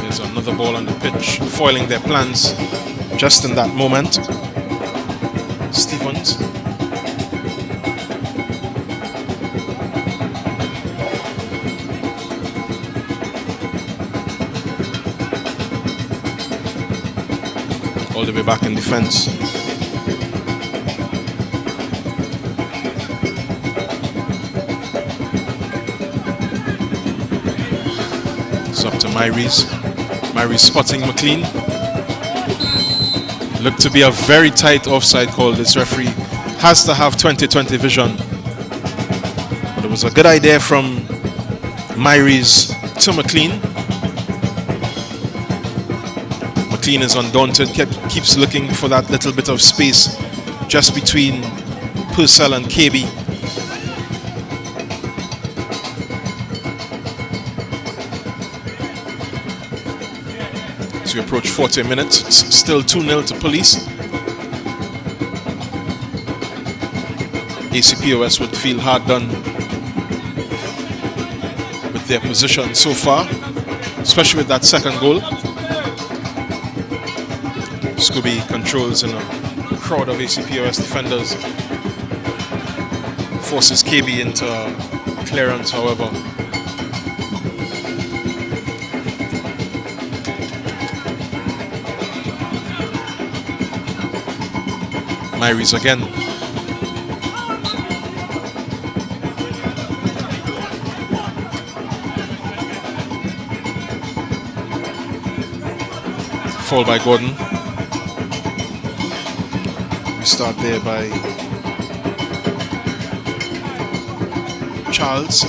there's another ball on the pitch, foiling their plans just in that moment. Stevens. All the way back in defense. It's up to Myries. Myries spotting McLean. Looked to be a very tight offside call. This referee has to have 20/20 vision. But it was a good idea from Myries to McLean. McLean is undaunted, keeps looking for that little bit of space just between Purcell and KB. As we approach 40 minutes, it's still 2-0 to Police. AC POS would feel hard done with their position so far, especially with that second goal. Scooby controls in a crowd of AC POS defenders. Forces KB into clearance, however. Myries again. Fall by Gordon. We start there by Charles.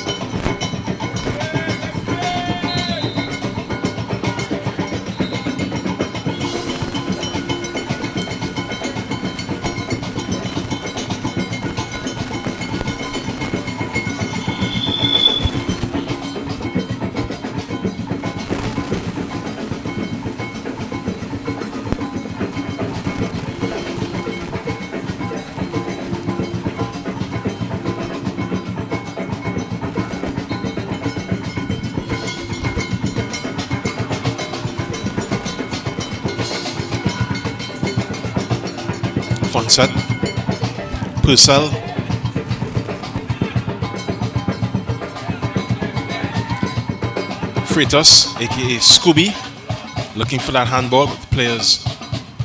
Set. Purcell. Freitas, aka Scooby, looking for that handball, but the player's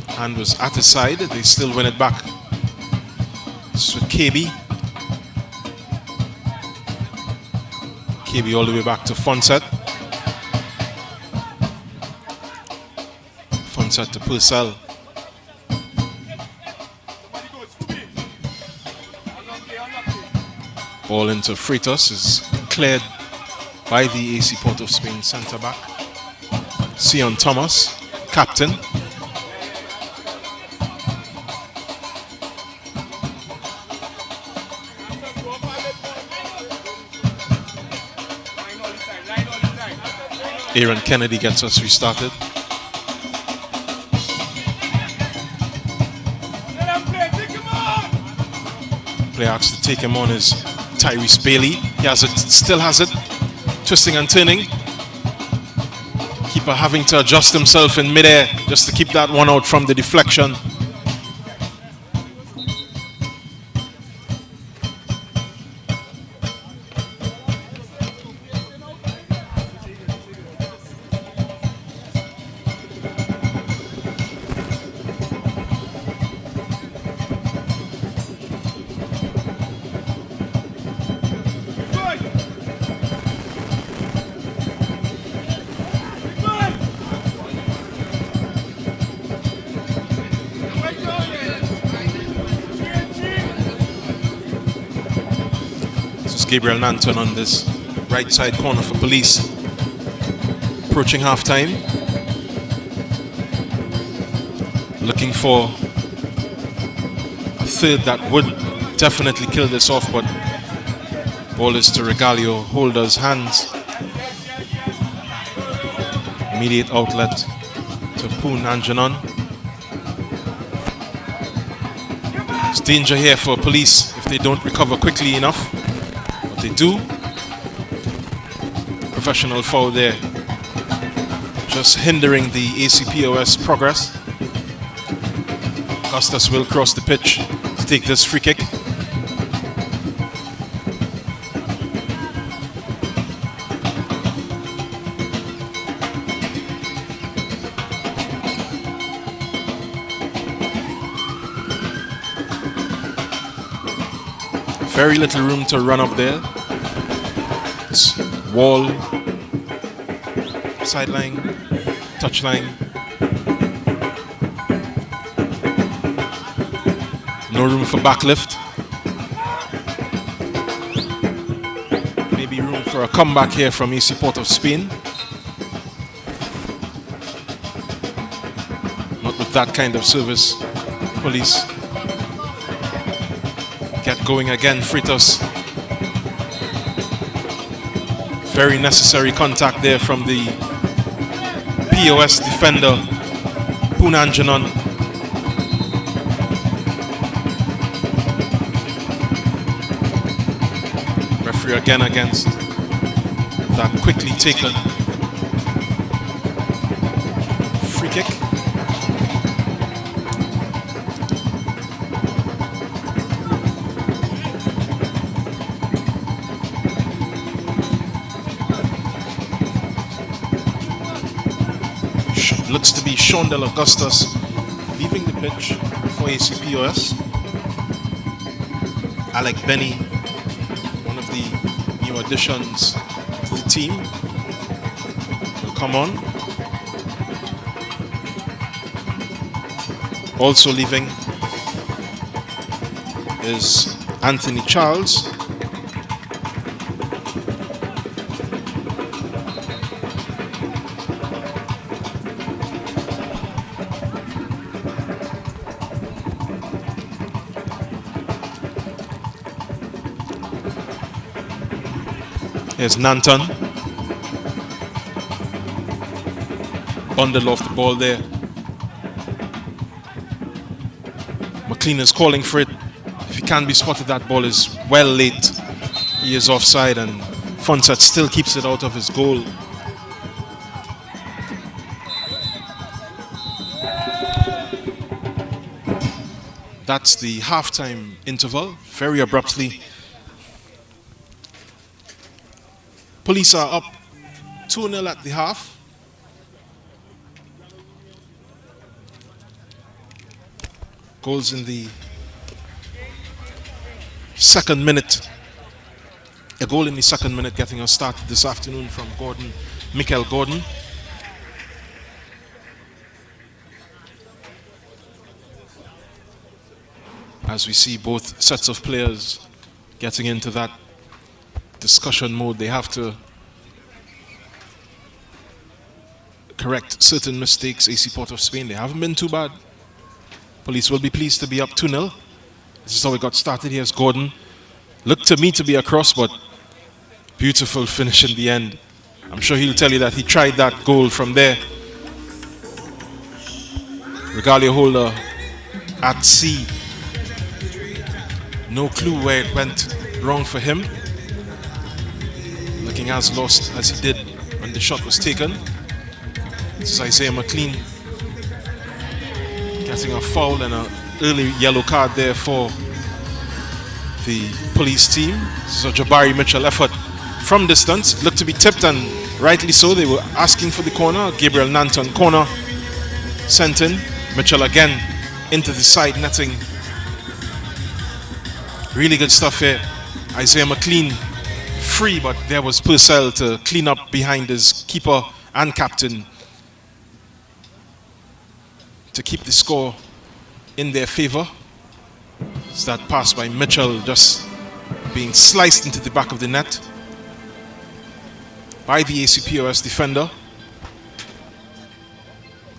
hand was at his side. They still win it back. This is with KB. KB all the way back to Fonset. Fonset to Purcell. Ball into Freitas is cleared by the AC Port of Spain centre back. Sion Thomas, captain. Aaron Kennedy gets us restarted. Player asked to take him on is Tyrese Bailey. He has it, still has it, twisting and turning. Keeper having to adjust himself in midair just to keep that one out from the deflection. Gabriel Nanton on this right side corner for Police. Approaching half-time. Looking for a third that would definitely kill this off, but ball is to Regalio, Holder's hands. Immediate outlet to Poon Anjanon. It's danger here for Police if they don't recover quickly enough. They do. Professional foul there, just hindering the AC POS progress. Costas will cross the pitch to take this free kick. Very little room to run up there. It's wall, sideline, touchline. No room for backlift. Maybe room for for a comeback here from AC Port of Spain. Not with that kind of service. Police get going again. Freitas. Very necessary contact there from the POS defender, Punanjanon. Referee again against that quickly taken free kick. Looks to be Sean Del Augustus leaving the pitch for AC POS. Alec Benny, one of the new additions to the team, will come on. Also leaving is Anthony Charles. Here's Nanton. Bundle off the ball there. McLean is calling for it. If he can be spotted, that ball is well late. He is offside and Fonsat still keeps it out of his goal. That's the halftime interval, very abruptly. Police are up 2-0 at the half. Goals in the second minute. A goal in the second minute getting us started this afternoon from Michael Gordon. As we see both sets of players getting into that discussion mode, they have to correct certain mistakes. AC Port of Spain, they haven't been too bad. Police will be pleased to be up 2-0. This is how we got started. Here's Gordon. Looked to me to be a cross, but beautiful finish in the end. I'm sure he'll tell you that he tried that goal from there. Regalia holder at sea. No clue where it went wrong for him. Looking as lost as he did when the shot was taken. This is Isaiah McLean getting a foul and an early yellow card there for the police team. This is a Jabari Mitchell effort from distance. Looked to be tipped, and rightly so. They were asking for the corner. Gabriel Nanton corner sent in. Mitchell again into the side netting. Really good stuff here. Isaiah McLean free, but there was Purcell to clean up behind his keeper and captain to keep the score in their favor. It's that pass by Mitchell just being sliced into the back of the net by the AC POS defender.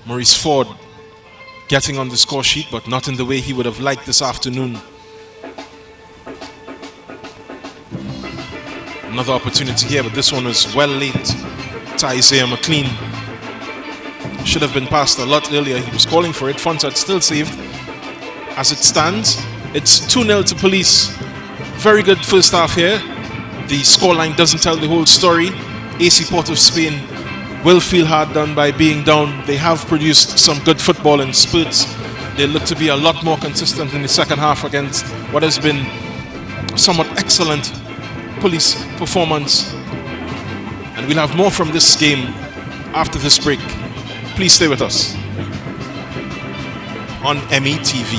Maurice Ford getting on the score sheet, but not in the way he would have liked this afternoon. Another opportunity here, but this one was well late to Isaiah McLean. Should have been passed a lot earlier. He was calling for it. Fonsat still saved. As it stands, it's 2-0 to Police. Very good first half here. The scoreline doesn't tell the whole story. AC Port of Spain will feel hard done by being down. They have produced some good football in spurts. They look to be a lot more consistent in the second half against what has been a somewhat excellent Police performance. And we'll have more from this game after this break. Please stay with us on METV.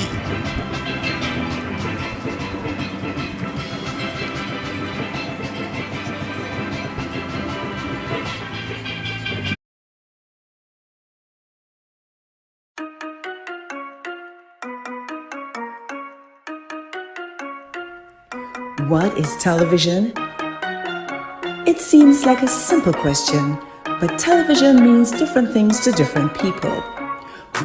What is television? It seems like a simple question, but television means different things to different people.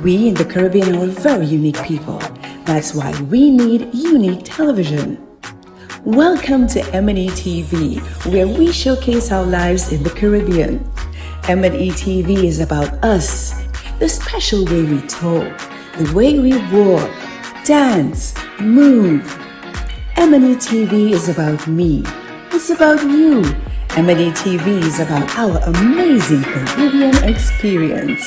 We in the Caribbean are very unique people. That's why we need unique television. Welcome to M&E TV, where we showcase our lives in the Caribbean. M&E TV is about us, the special way we talk, the way we walk, dance, move. M&E TV is about me. It's about you. M&E TV is about our amazing Caribbean experience.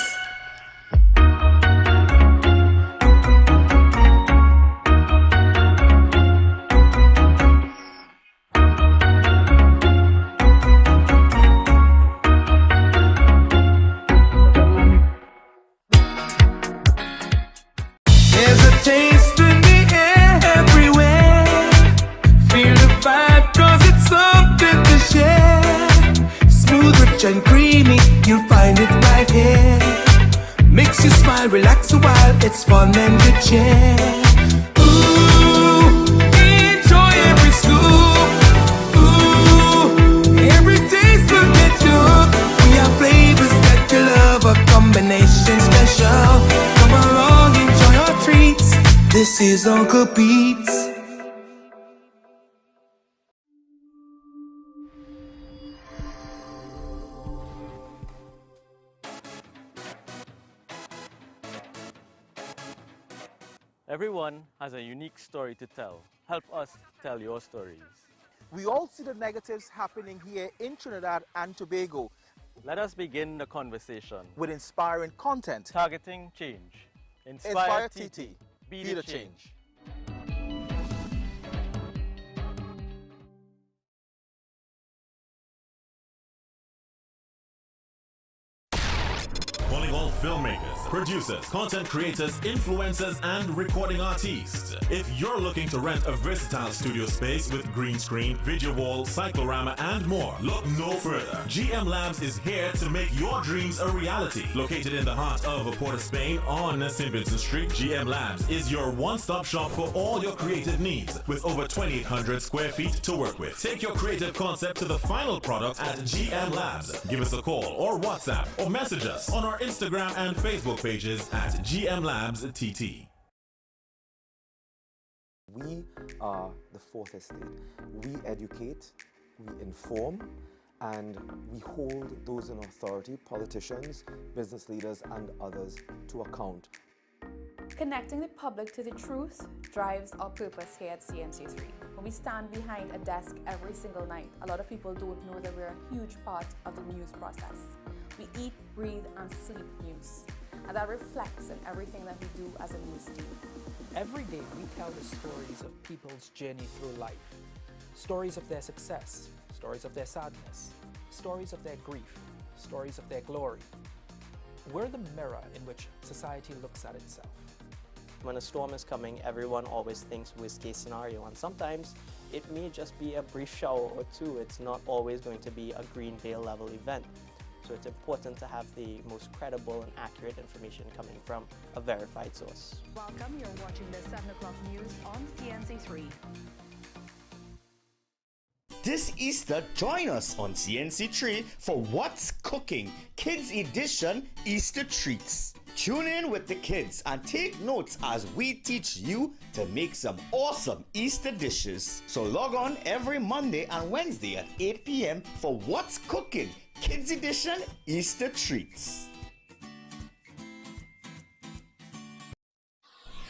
There's a taste in the air everywhere. Feel the vibe 'cause it's something to share. Smooth, rich and creamy, you'll find it right here. Makes you smile, relax a while, it's fun and good cheer. Ooh, enjoy every scoop. Ooh, every taste will get you hooked. We have flavors that you love, a combination special. Come along, enjoy our treats. This is Uncle Pete's. Everyone has a unique story to tell. Help us tell your stories. We all see the negatives happening here in Trinidad and Tobago. Let us begin the conversation with inspiring content. Targeting change. Inspire TT. Be the change. Calling all filmmakers, producers, content creators, influencers, and recording artists. If you're looking to rent a versatile studio space with green screen, video wall, cyclorama, and more, look no further. GM Labs is here to make your dreams a reality. Located in the heart of Port of Spain on St. Vincent Street, GM Labs is your one-stop shop for all your creative needs with over 2,800 square feet to work with. Take your creative concept to the final product at GM Labs. Give us a call or WhatsApp or message us on our Instagram and Facebook pages at GM Labs TT. We are the fourth estate. We educate, we inform, and we hold those in authority, politicians, business leaders, and others to account. Connecting the public to the truth drives our purpose here at CNC3. When we stand behind a desk every single night, a lot of people don't know that we're a huge part of the news process. We eat, breathe, and sleep news. And that reflects in everything that we do as a news team. Every day we tell the stories of people's journey through life. Stories of their success, stories of their sadness, stories of their grief, stories of their glory. We're the mirror in which society looks at itself. When a storm is coming, everyone always thinks worst case scenario, and sometimes it may just be a brief shower or two. It's not always going to be a green veil level event. So it's important to have the most credible and accurate information coming from a verified source. Welcome, you're watching the 7 o'clock news on CNC3. This Easter, join us on CNC3 for What's Cooking Kids Edition Easter Treats. Tune in with the kids and take notes as we teach you to make some awesome Easter dishes. So log on every Monday and Wednesday at 8 p.m. for What's Cooking Kids Edition Easter Treats.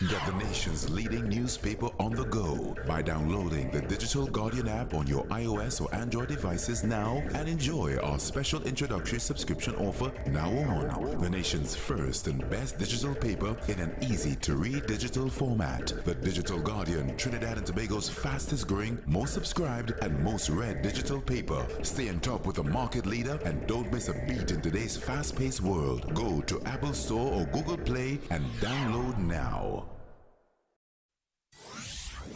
Get the nation's leading newspaper on the go by downloading the Digital Guardian app on your iOS or Android devices now and enjoy our special introductory subscription offer now on. The nation's first and best digital paper in an easy-to-read digital format. The Digital Guardian, Trinidad and Tobago's fastest growing, most subscribed, and most read digital paper. Stay on top with the market leader and don't miss a beat in today's fast-paced world. Go to Apple Store or Google Play and download now.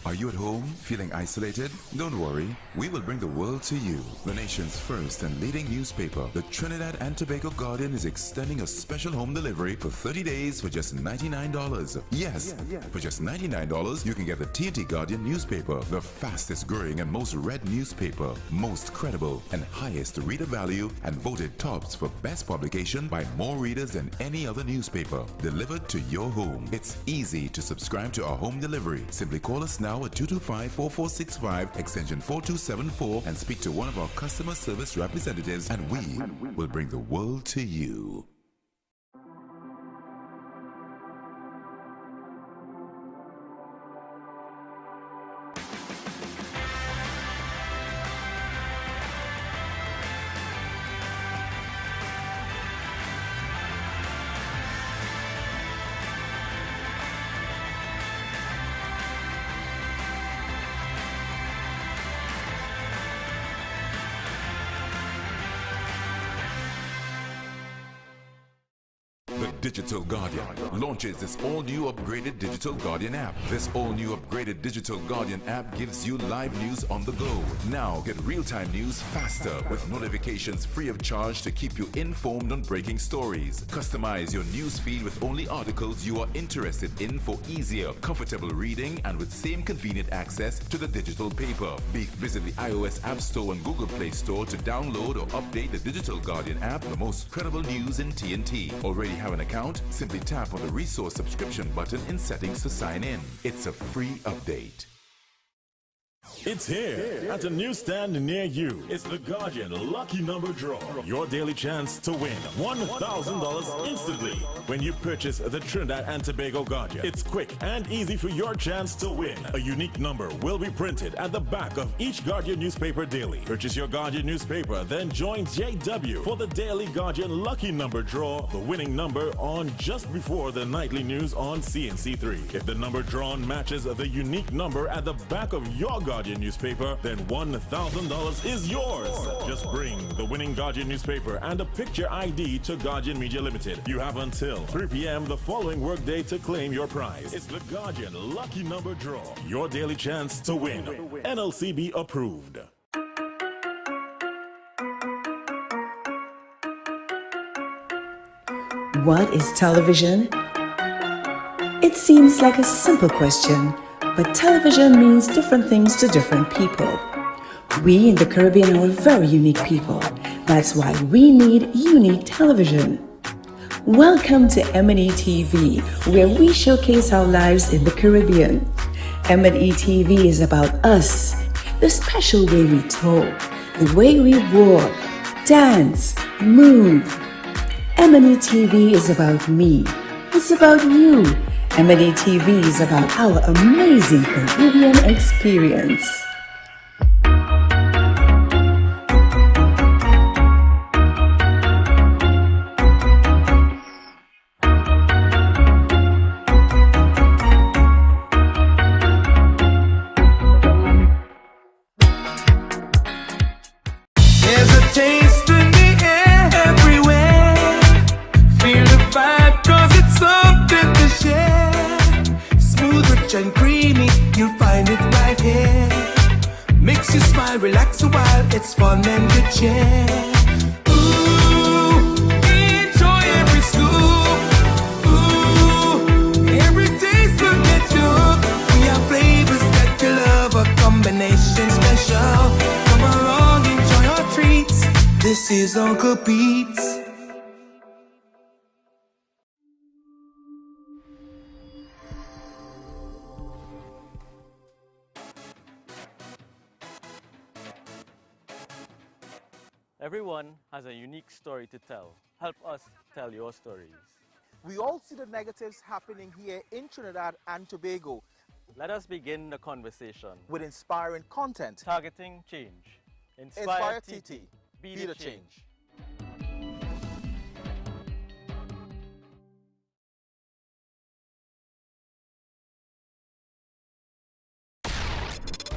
Are you at home feeling isolated? Don't worry, we will bring the world to you. The nation's first and leading newspaper, the Trinidad and Tobago Guardian, is extending a special home delivery for 30 days for just $99. Yes, for just $99, you can get the TNT Guardian newspaper, the fastest growing and most read newspaper, most credible and highest reader value, and voted tops for best publication by more readers than any other newspaper, delivered to your home. It's easy to subscribe to our home delivery. Simply call us now at 225-4465 extension 4274 and speak to one of our customer service representatives, and we will bring the world to you. Digital Guardian launches this all-new upgraded Digital Guardian app. This all-new upgraded Digital Guardian app gives you live news on the go. Now get real-time news faster with notifications free of charge to keep you informed on breaking stories. Customize your news feed with only articles you are interested in for easier, comfortable reading and with same convenient access to the digital paper. Visit the iOS App Store and Google Play Store to download or update the Digital Guardian app, the most credible news in TNT. Already have an account? Simply tap on the resource subscription button in settings to sign in. It's a free update. It's here at a newsstand near you. It's the Guardian Lucky Number Draw. Your daily chance to win $1,000 instantly when you purchase the Trinidad and Tobago Guardian. It's quick and easy for your chance to win. A unique number will be printed at the back of each Guardian newspaper daily. Purchase your Guardian newspaper, then join JW for the daily Guardian Lucky Number Draw, the winning number on just before the nightly news on CNC3. If the number drawn matches the unique number at the back of your Guardian newspaper, then $1,000 is yours. Just bring the winning Guardian newspaper and a picture ID to Guardian Media Limited. You have until 3 p.m. the following workday to claim your prize. It's the Guardian Lucky Number Draw. Your daily chance to win. NLCB approved. What is television? It seems like a simple question, but television means different things to different people. We in the Caribbean are very unique people. That's why we need unique television. Welcome to M&E TV, where we showcase our lives in the Caribbean. M&E TV is about us, the special way we talk, the way we walk, dance, move. M&E TV is about me. It's about you. M&E TV is about our amazing Caribbean experience. There's a taste in the air everywhere. Feel the vibe 'cause it's something to share. Smooth, rich and creamy, you'll find it right here. Makes you smile, relax a while, it's fun and good cheer. Ooh, enjoy every scoop. Ooh, every taste will get you hooked. We have flavors that you love, a combination special. Come along, enjoy our treats. This is Uncle Pete's. Everyone has a unique story to tell. Help us tell your stories. We all see the negatives happening here in Trinidad and Tobago. Let us begin the conversation with inspiring content. Targeting change. Inspire TT. Be the change.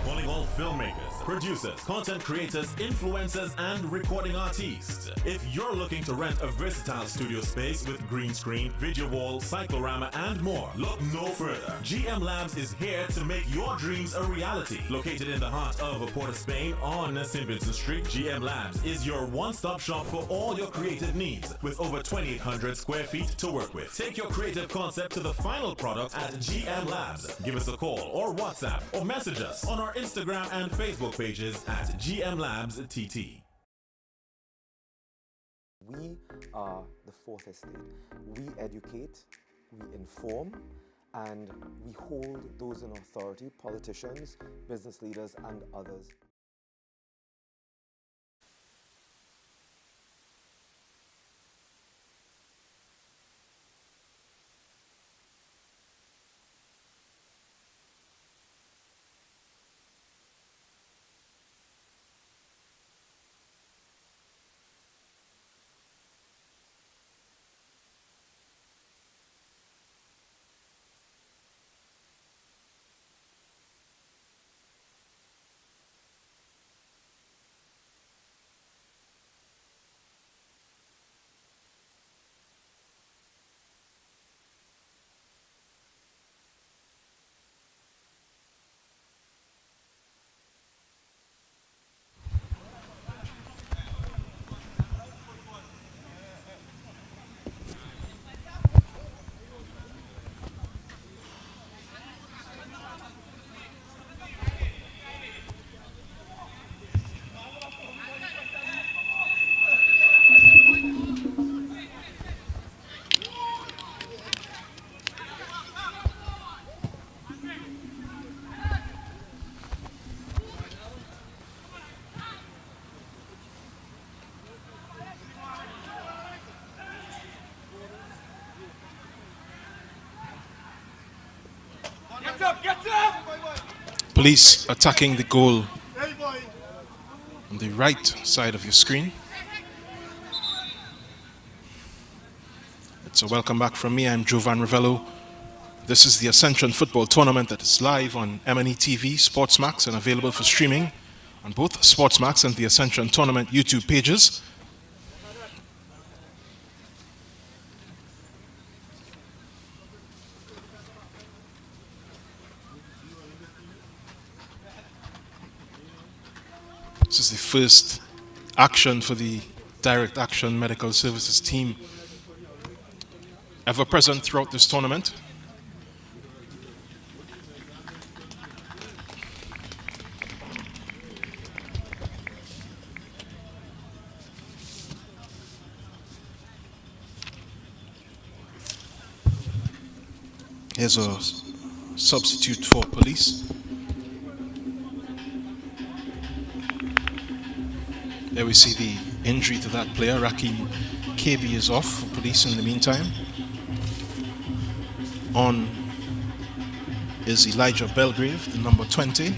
Calling all filmmakers, producers, content creators, influencers, and recording artists. If you're looking to rent a versatile studio space with green screen, video wall, cyclorama, and more, look no further. GM Labs is here to make your dreams a reality. Located in the heart of Port of Spain on St. Vincent Street, GM Labs is your one-stop shop for all your creative needs with over 2,800 square feet to work with. Take your creative concept to the final product at GM Labs. Give us a call or WhatsApp or message us on our Instagram and Facebook pages at GM Labs TT. We are the fourth estate. We educate, we inform, and we hold those in authority, politicians, business leaders, and others. Police attacking the goal on the right side of your screen. It's a welcome back from me. I'm Jovan Ravello. This is the Ascension football tournament that is live on M&E TV, Sportsmax, and available for streaming on both Sportsmax and the Ascension tournament YouTube pages. This is the first action for the Direct Action Medical Services team ever present throughout this tournament. Here's a substitute for police. There we see the injury to that player. Rakim KB is off for police in the meantime. On is Elijah Belgrave, the number 20.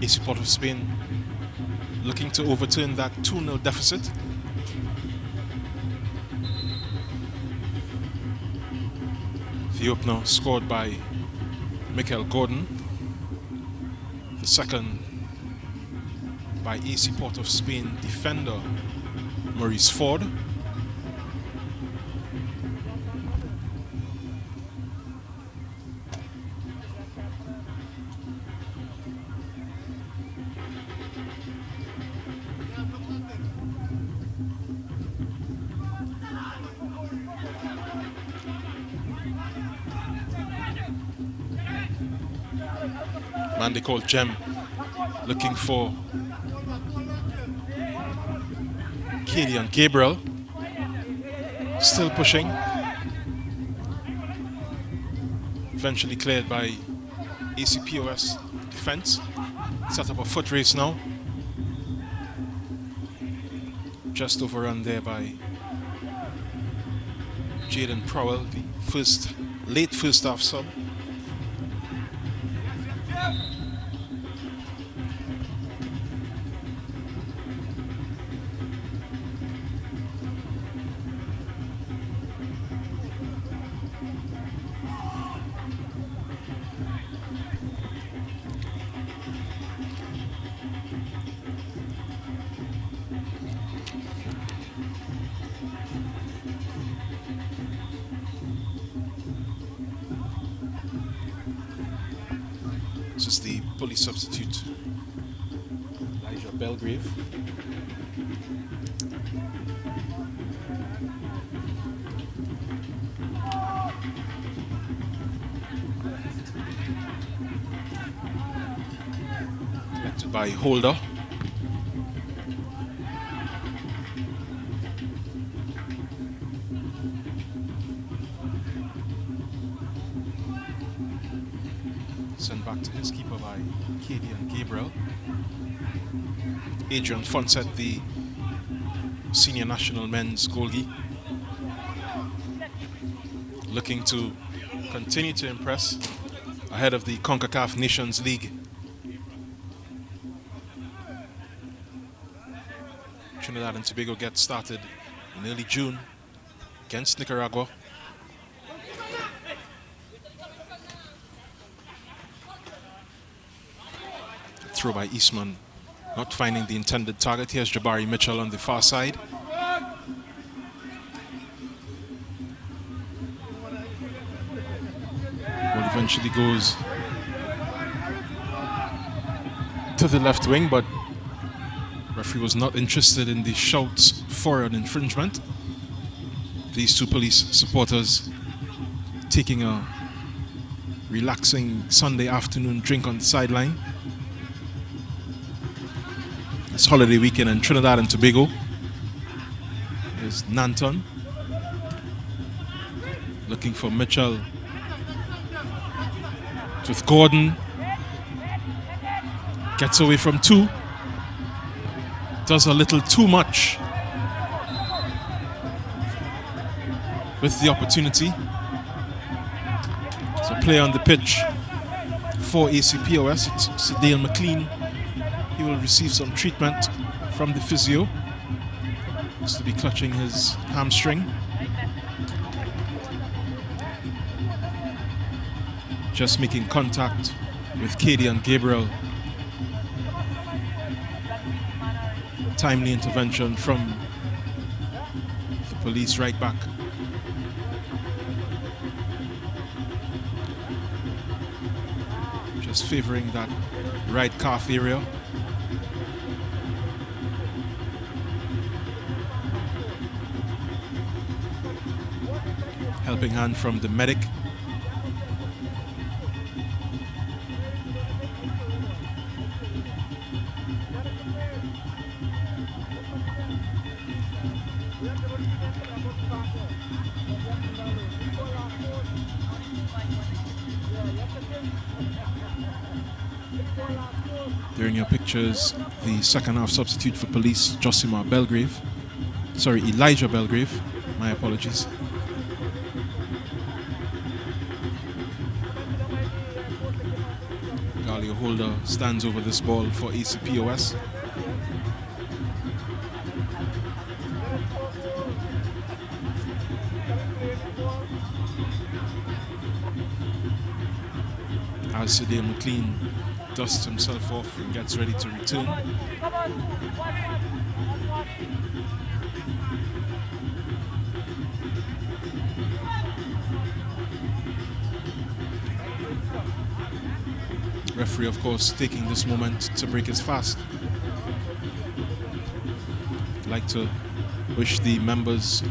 AC Port of Spain looking to overturn that 2-0 deficit. The opener scored by Michael Gordon. The second by AC Port of Spain defender Maurice Ford. Man they call Jem, looking for Kadian Gabriel, still pushing. Eventually cleared by AC POS defense. Set up a foot race now. Just overrun there by Jaden Prowell, the late first half sub. This is the police substitute, Elijah Belgrave. Elected by Holder. Sent back to his keeper by Katie and Gabriel. Adrian Fonset, the senior national men's goalie, looking to continue to impress ahead of the CONCACAF Nations League. Trinidad and Tobago gets started in early June against Nicaragua. Throw by Eastman, not finding the intended target. Here's Jabari Mitchell on the far side. Ball eventually goes to the left wing, but referee was not interested in the shouts for an infringement. These two police supporters taking a relaxing Sunday afternoon drink on the sideline. It's holiday weekend in Trinidad and Tobago. There's Nanton looking for Mitchell with Gordon. Gets away from two. Does a little too much with the opportunity. So play on the pitch for AC POS. It's Sadale McLean. He will receive some treatment from the physio. Looks to be clutching his hamstring. Just making contact with Katie and Gabriel. Timely intervention from the police right back. Just favoring that right calf area. Helping hand from the medic. There in your pictures, the second half substitute for police, Josimar Belgrave. Sorry, Elijah Belgrave. My apologies. Galio Holder stands over this ball for AC POS. As Sadale McLean dusts himself off and gets ready to return. Referee, of course, taking this moment to break his fast. I'd like to wish the members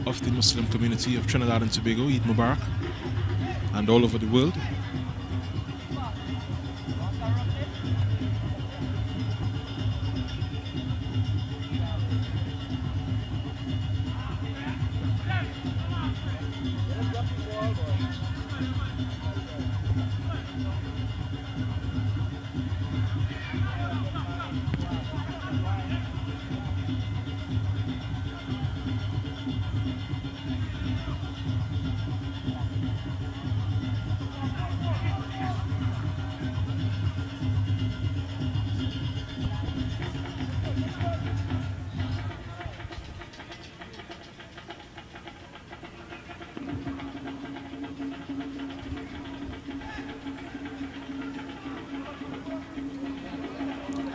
of the Muslim community of Trinidad and Tobago Eid Mubarak, and all over the world.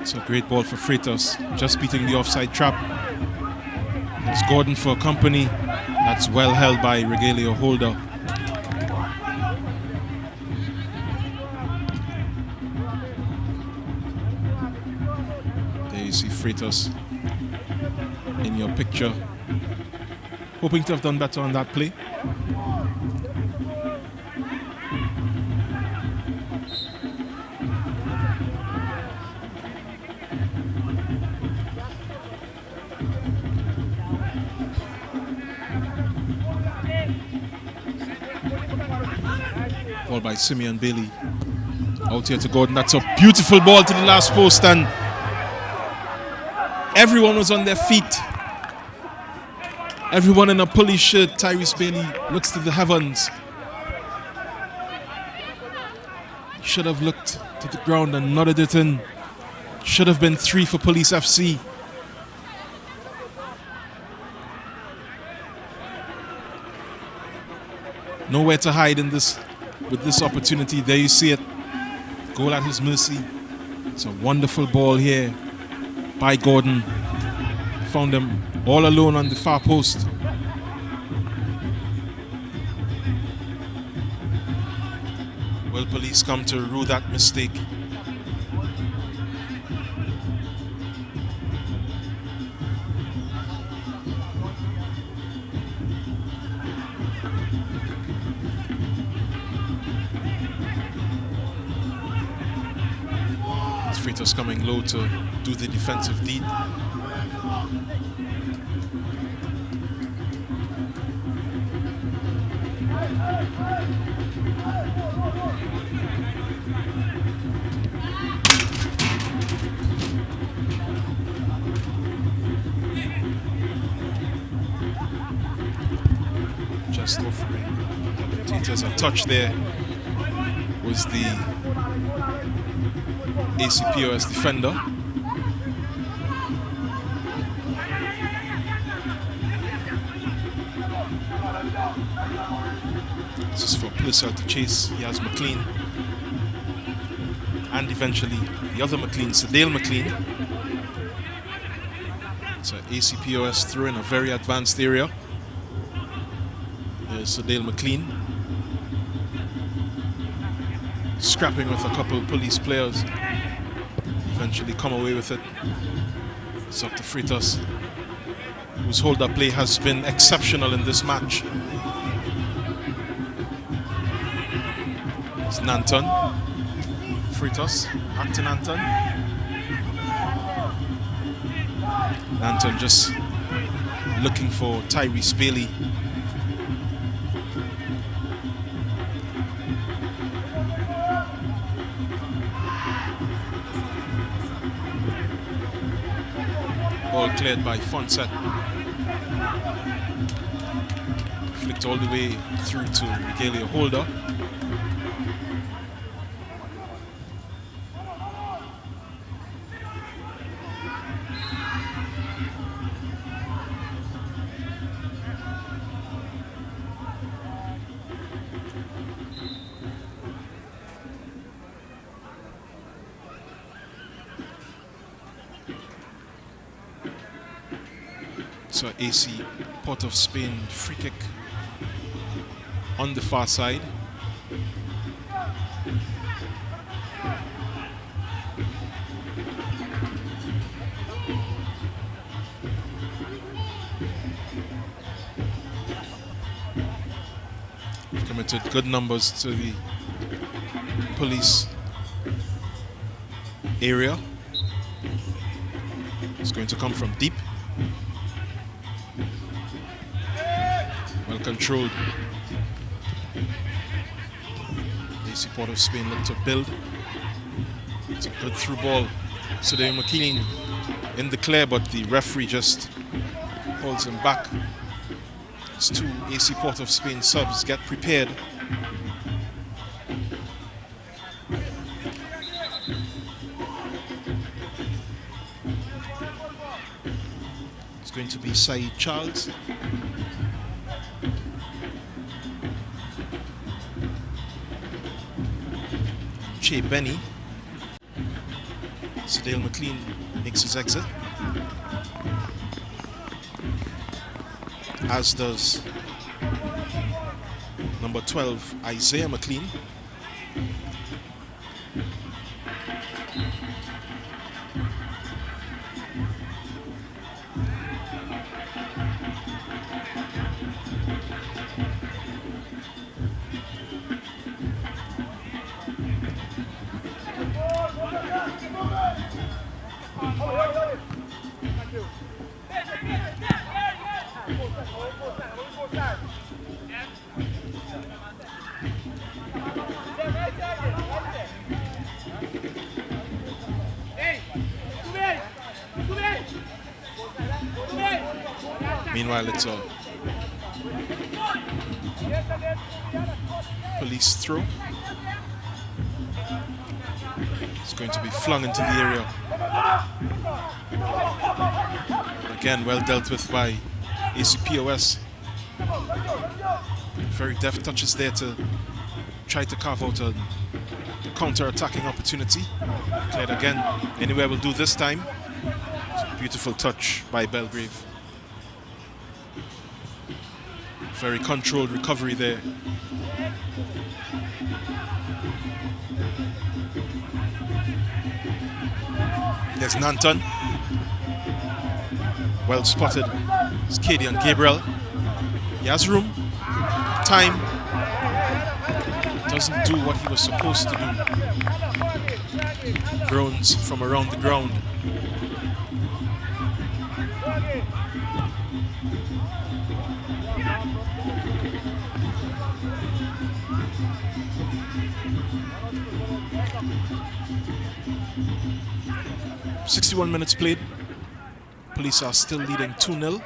It's a great ball for Freitas, just beating the offside trap. There's Gordon for company. That's well held by Regalio Holder. There you see Freitas in your picture. Hoping to have done better on that play. Ball by Simeon Bailey. Out here to Gordon. That's a beautiful ball to the last post, and everyone was on their feet. Everyone in a police shirt. Tyrese Bailey looks to the heavens. Should have looked to the ground and nodded it in. Should have been 3 for Police FC. Nowhere to hide in this with this opportunity. There you see it. Goal at his mercy. It's a wonderful ball here by Gordon. Found him all alone on the far post. Will police come to rue that mistake? Freitas coming low to do the defensive deed. Just offering Titas a touch there was the AC POS defender. This is for Purcell to chase. He has McLean. And eventually the other McLean, Sadale McLean. It's an AC POS throw in a very advanced area. Here's Sadale McLean. Scrapping with a couple of police players. Eventually come away with it. It's up to Freitas, whose hold-up play has been exceptional in this match. It's Nanton. Freitas, back to Nanton. Nanton just looking for Tyrese Bailey. Ball cleared by Fonset. Flicked all the way through to Regalia Holder. So AC Port of Spain free kick on the far side. We've committed good numbers to the police area. It's going to come from deep. Well controlled. AC Port of Spain look to build. It's a good through ball. So they're McKean in the clear, but the referee just holds him back. It's 2 AC Port of Spain subs get prepared. It's going to be Saeed Charles. Che Benny. Sedale McLean makes his exit, as does number 12 Isaiah McLean. Meanwhile, it's a police throw. It's going to be flung into the area. Again, well dealt with by ACPOS. Very deft touches there to try to carve out a counter-attacking opportunity. Clyde again, anywhere will do this time. Beautiful touch by Belgrave. Very controlled recovery there. There's Nanton. Well spotted. It's Cadian Gabriel. He has room, time. Doesn't do what he was supposed to do. Groans from around the ground. .61 minutes played. Police are still leading 2-0.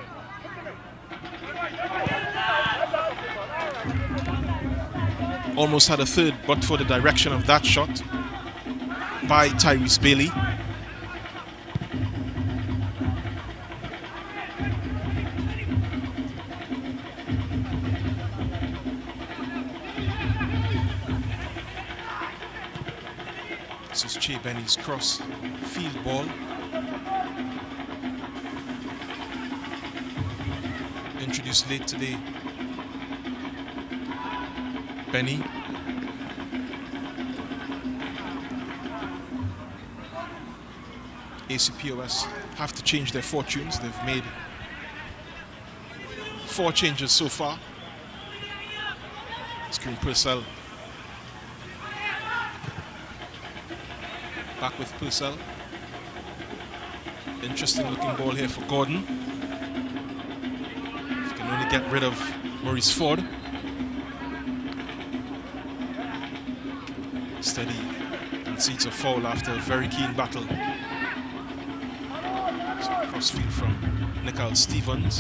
Almost had a third, but for the direction of that shot by Tyrese Bailey. This is Che Benny's cross field ball. Introduced late today. Benny. ACPOS have to change their fortunes. They've made 4 changes so far. Screen Purcell. Back with Purcell. Interesting looking ball here for Gordon. If can only get rid of Maurice Ford. Steady concedes a foul after a very keen battle. So crossfield from Nickel Stevens.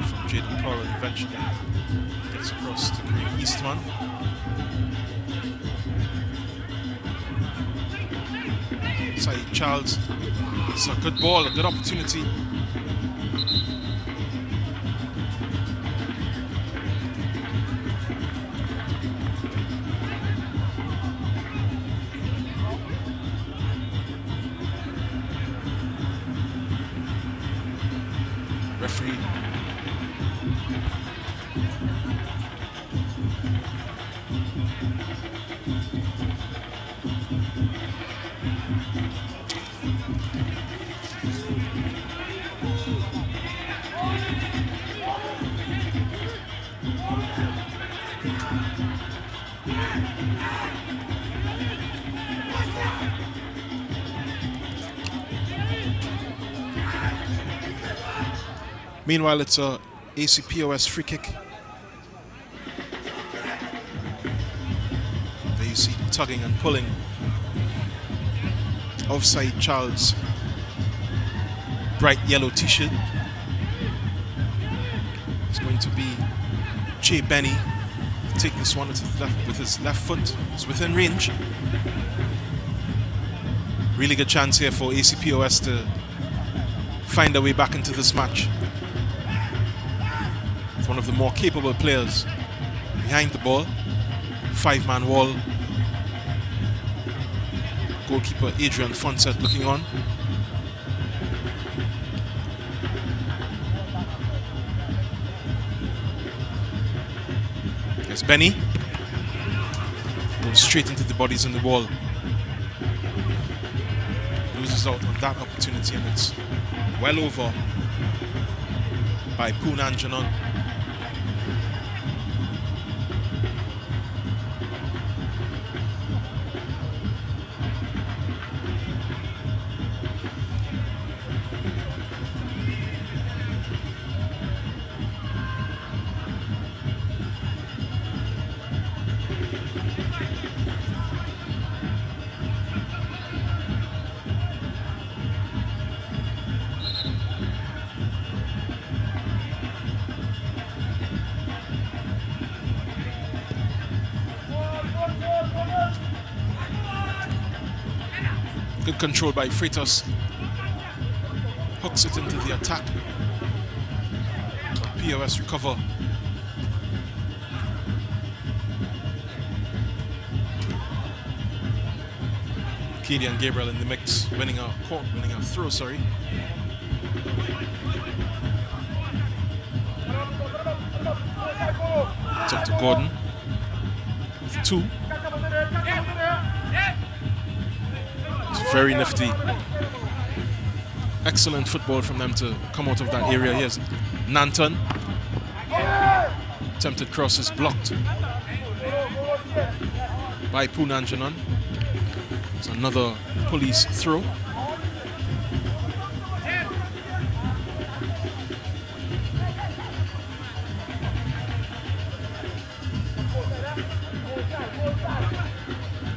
From Jaden Powell eventually gets across to Green Eastman. Saeed Charles. It's a good ball, a good opportunity. Referee Meanwhile, it's a ACPOS free kick. There you see the tugging and pulling of Saeed Charles' bright yellow t-shirt. It's going to be Che Benny to take this one with his left foot. It's within range. Really good chance here for ACPOS to find their way back into this match. It's one of the more capable players behind the ball. 5-man wall. Goalkeeper Adrian Fonset looking on. There's Benny. Goes straight into the bodies on the wall. Loses out on that opportunity, and it's well over by Poonan Janon. Good control by Freitas. Hooks it into the attack. POS recover. Katie and Gabriel in the mix, winning a throw, sorry. It's up to Gordon with 2. Very nifty. Excellent football from them to come out of that area. Here's Nanton. Attempted cross is blocked by Poonan Janon. It's another police throw.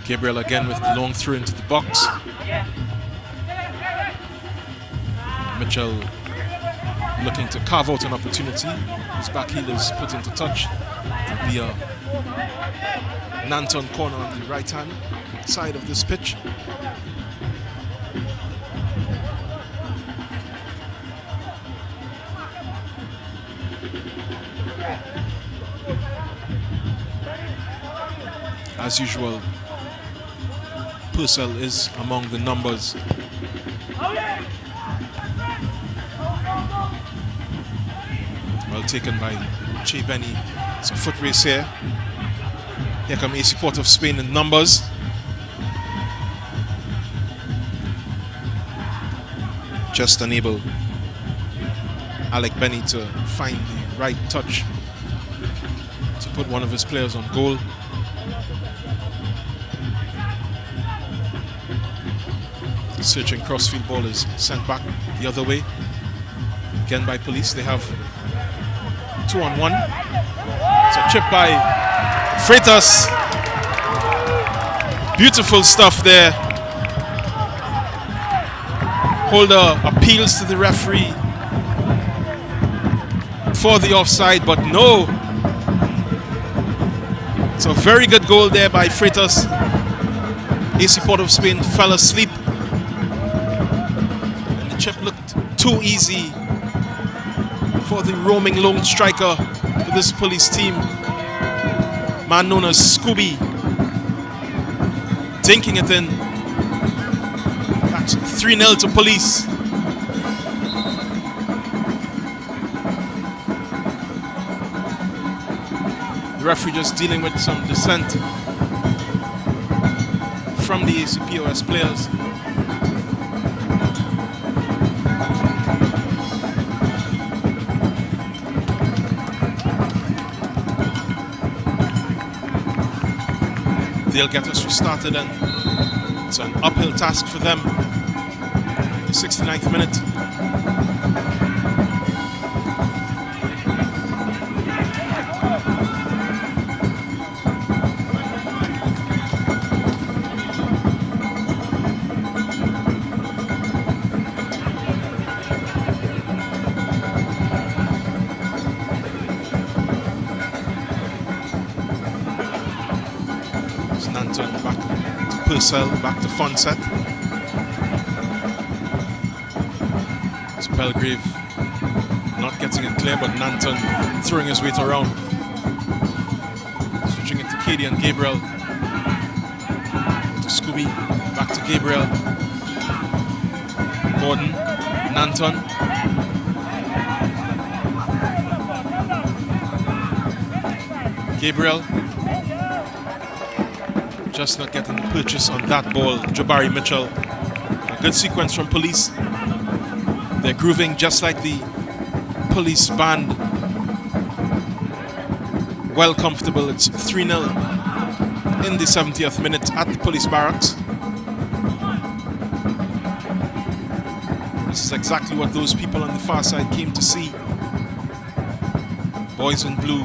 Gabriel again with the long throw into the box. Mitchell looking to carve out an opportunity. His back heel is put into touch. It'll be a Nanton corner on the right hand side of this pitch. As usual, Purcell is among the numbers. Well taken by Che Benny. It's a foot race here. Here come AC Port of Spain in numbers. Just unable Alec Benny to find the right touch to put one of his players on goal. Searching crossfield ball is sent back the other way. Again by police. They have 2-on-1. It's a chip by Freitas. Beautiful stuff there. Holder appeals to the referee for the offside, but no. It's a very good goal there by Freitas. AC Port of Spain fell asleep. Chip looked too easy for the roaming lone striker for this police team, man known as Scooby, dinking it in. That's 3-0 to police. The referee just dealing with some dissent from the AC POS players. They'll get us restarted, and it's an uphill task for them. The 69th minute. Purcell back to Fonset. It's Belgrave not getting it clear, but Nanton throwing his weight around. Katie and Gabriel. To Scooby, back to Gabriel. Gordon, Nanton. Gabriel. Just not getting the purchase on that ball. Jabari Mitchell. A good sequence from Police. They're grooving just like the Police band. Well comfortable. It's 3-0 in the 70th minute at the Police Barracks. This is exactly what those people on the far side came to see. Boys in blue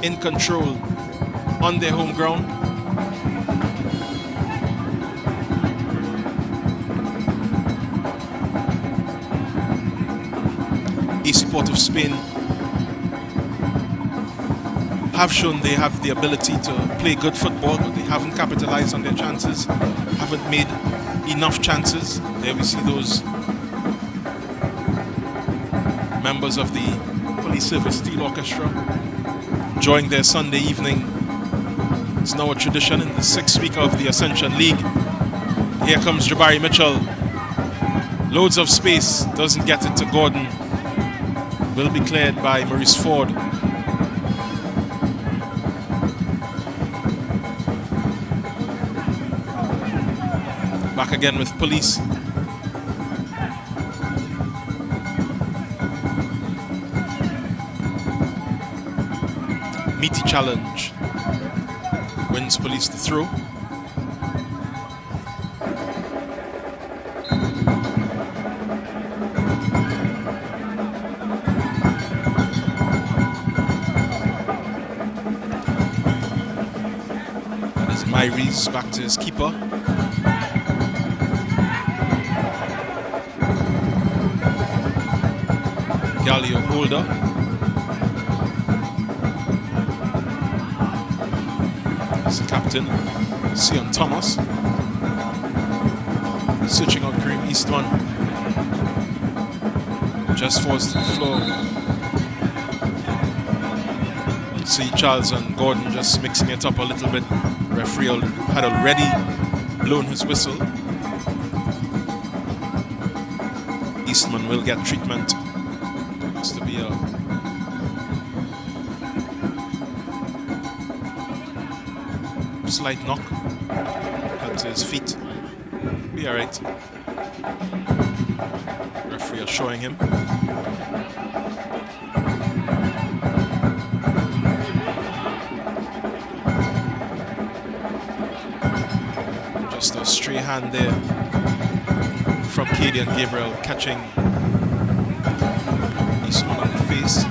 in control on their home ground. AC Port of Spain have shown they have the ability to play good football, but they haven't capitalized on their chances, haven't made enough chances. There we see those members of the Police Service Steel Orchestra enjoying their Sunday evening. It's now a tradition in the 6th week of the Ascension League. Here comes Jabari Mitchell. Loads of space, doesn't get it to Gordon. Will be cleared by Maurice Ford. Back again with Police. Meaty challenge. Wins Police the throw. That is Myries back to his keeper. Galio Holder. As the captain, Sion Thomas. Switching on Kareem Eastman. Just falls to the floor. See Charles and Gordon just mixing it up a little bit. Referee had already blown his whistle. Eastman will get treatment. To be a slight knock. Help to his feet. Be alright. Referee are showing him. Just a stray hand there from Katie and Gabriel catching Eastman on the face.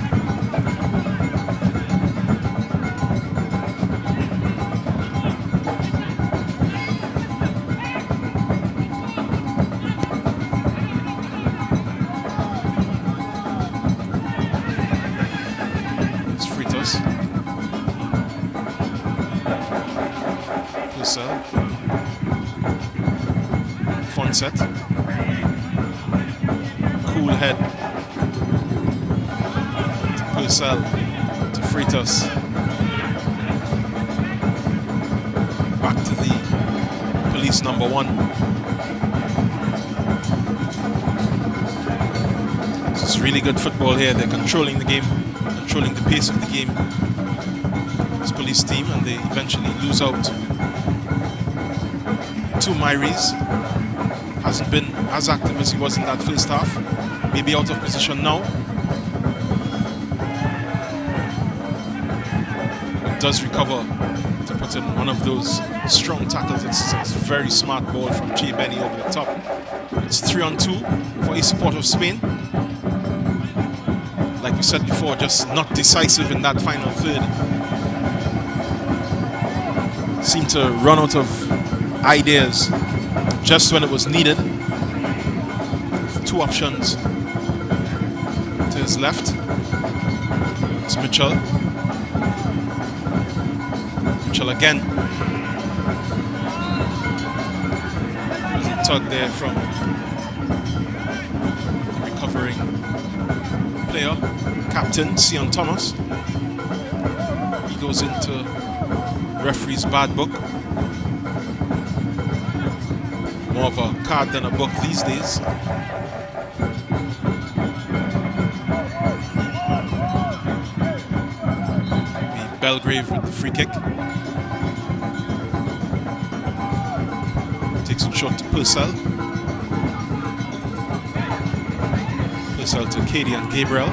It's Fritos. Purcell. Fonset. Cool head. Purcell to Fritos. Back to the Police number 1. This is really good football here. They're controlling the game, controlling the pace of the game. This Police team, and they eventually lose out to Myries. Hasn't been as active as he was in that first half. Maybe out of position now. Does recover to put in one of those strong tackles. It's a very smart ball from Jay Benny over the top. It's 3-on-2 for AC Port of Spain. Like we said before, just not decisive in that final third. Seemed to run out of ideas just when it was needed. With 2 options to his left. It's Mitchell. Mitchell again. There's a tug there from the recovering player, captain Sion Thomas. He goes into referee's bad book. More of a card than a book these days. Belgrave with the free kick. Takes a shot to Purcell. Purcell to Katie and Gabriel.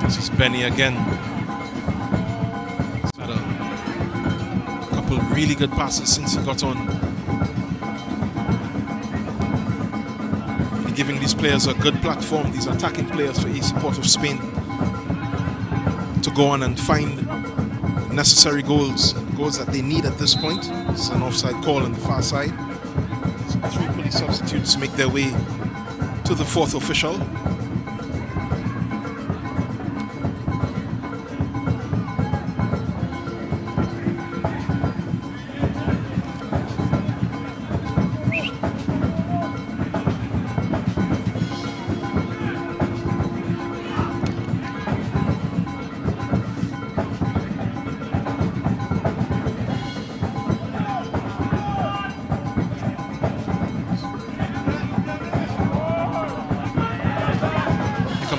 This is Benny again. He's had a couple really good passes since he got on. Giving these players a good platform, these attacking players for AC Port of Spain, to go on and find necessary goals that they need at this point. It's an offside call on the far side. So 3 police substitutes make their way to the 4th official.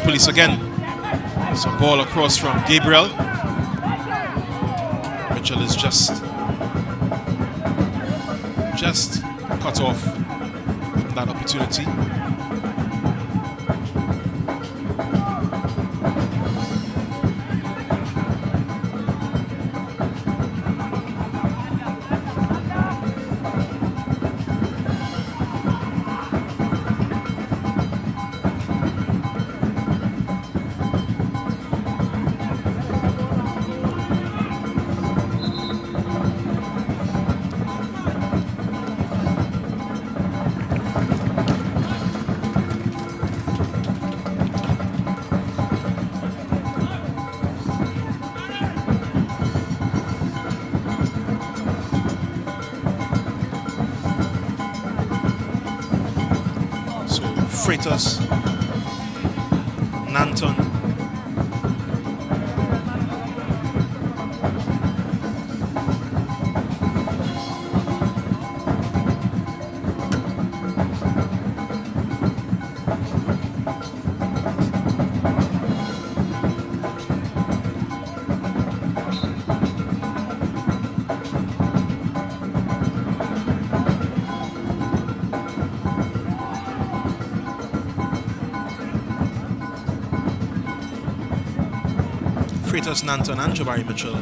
Police again. So ball across from Gabriel. Mitchell is just cut off from that opportunity. Freitas, Nanton, Freitas, Nanton and Jabari Mitchell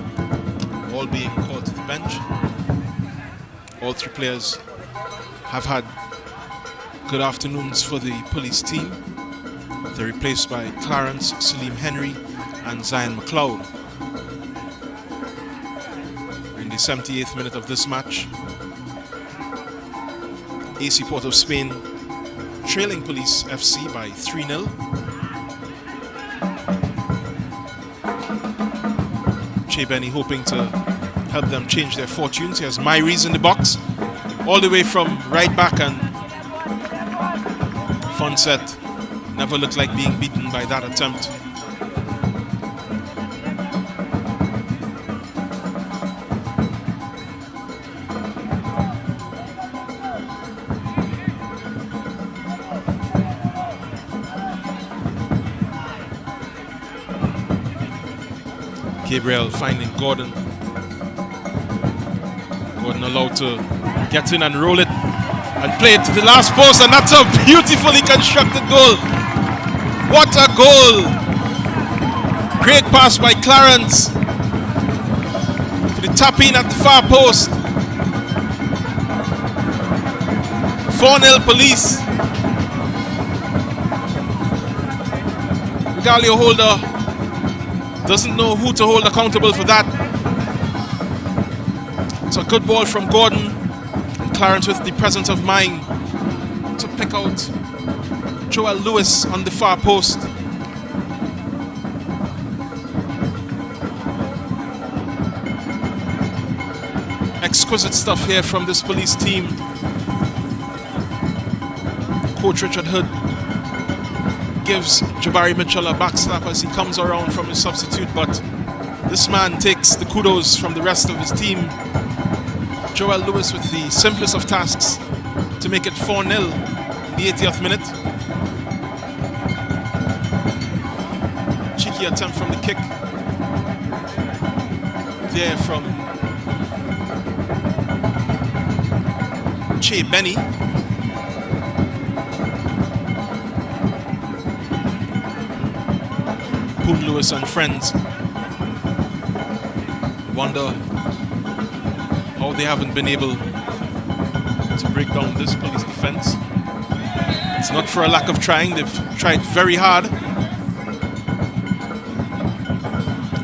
all being called to the bench. All 3 players have had good afternoons for the police team. They're replaced by Clarence, Salim Henry and Zion McLeod. In the 78th minute of this match, AC Port of Spain trailing Police FC by 3-0. Benny hoping to help them change their fortunes. He has Myries in the box, all the way from right back, and Fonset never looked like being beaten by that attempt. Gabriel finding Gordon. Gordon allowed to get in and roll it and play it to the last post, and that's a beautifully constructed goal. What a goal! Great pass by Clarence for the tap in at the far post. 4-0 Police. Regalia holder doesn't know who to hold accountable for that. It's a good ball from Gordon, and Clarence with the presence of mind to pick out Joel Lewis on the far post. Exquisite stuff here from this police team. Coach Richard Hood gives Jabari Mitchell a backslap as he comes around from his substitute, but this man takes the kudos from the rest of his team. Joel Lewis with the simplest of tasks to make it 4-0 in the 80th minute. Cheeky attempt from the kick. There from Che Benny. Poon Lewis and friends wonder how they haven't been able to break down this police defense. It's not for a lack of trying, they've tried very hard.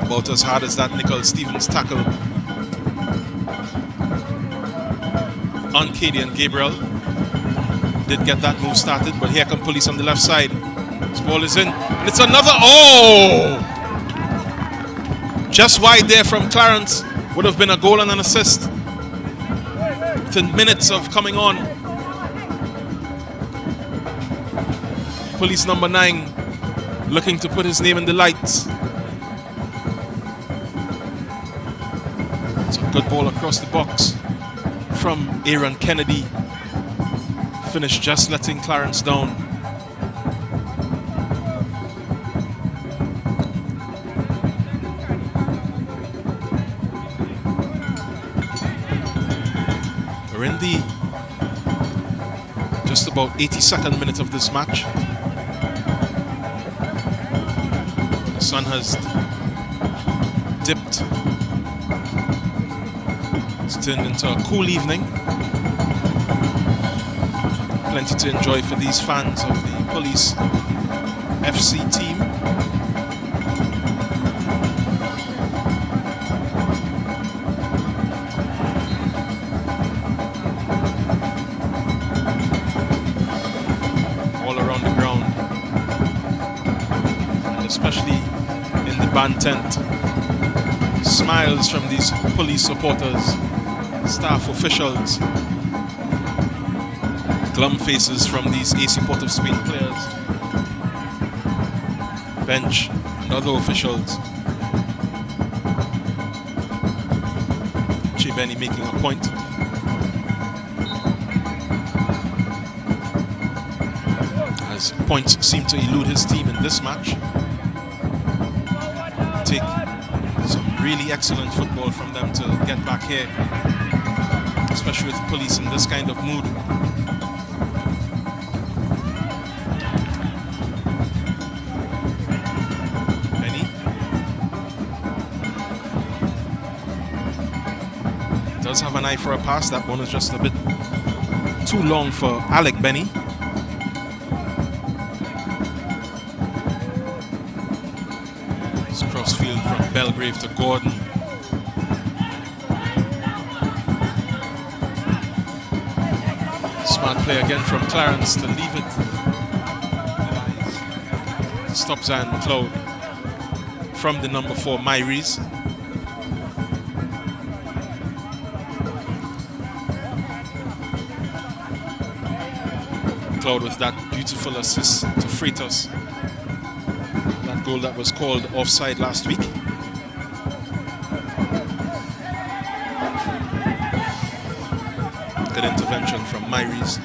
About as hard as that Nicole Stevens tackle on Cadian Gabriel. Did get that move started, but here come police on the left side. This ball is in, and it's another, oh! Just wide there from Clarence. Would have been a goal and an assist within minutes of coming on. Police number 9 looking to put his name in the lights. It's a good ball across the box from Aaron Kennedy. Finish just letting Clarence down. We're in the just about 82nd minute of this match. The sun has dipped. It's turned into a cool evening. Plenty to enjoy for these fans of the Police FC team. All around the ground, and especially in the band tent. Smiles from these police supporters, staff officials. Glum faces from these AC Port of Spain players, bench and other officials. Che Benny making a point. As points seem to elude his team in this match. Take some really excellent football from them to get back here, especially with police in this kind of mood. Does have an eye for a pass. That one is just a bit too long for Alec Benny. It's crossfield from Belgrave to Gordon. Smart play again from Clarence to leave it. Stops and Cloud from the number 4 Myries. Cloud with that beautiful assist to Freitas. That goal that was called offside last week. Good intervention from Myries.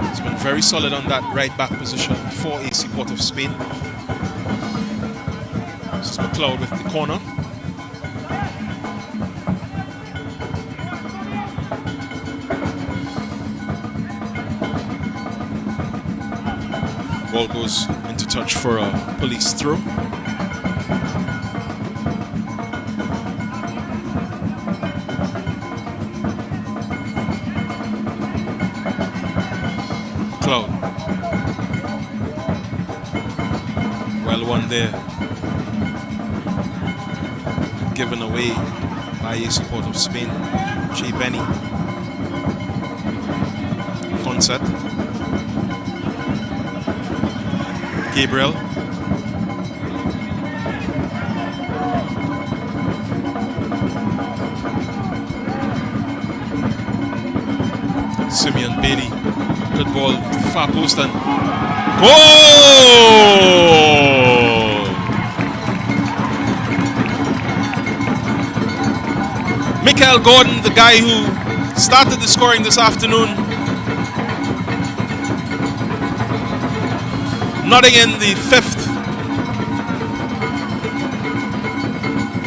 He's been very solid on that right back position for AC Port of Spain. This is McLeod with the corner. Ball goes into touch for a police throw. Cloud. Well won there. Given away by AC Port of Spain. Che Benny. Fun set. Gabriel. Simeon Bailey. Good ball to the far post and Goal! Michael Gordon, the guy who started the scoring this afternoon, nodding in the 5th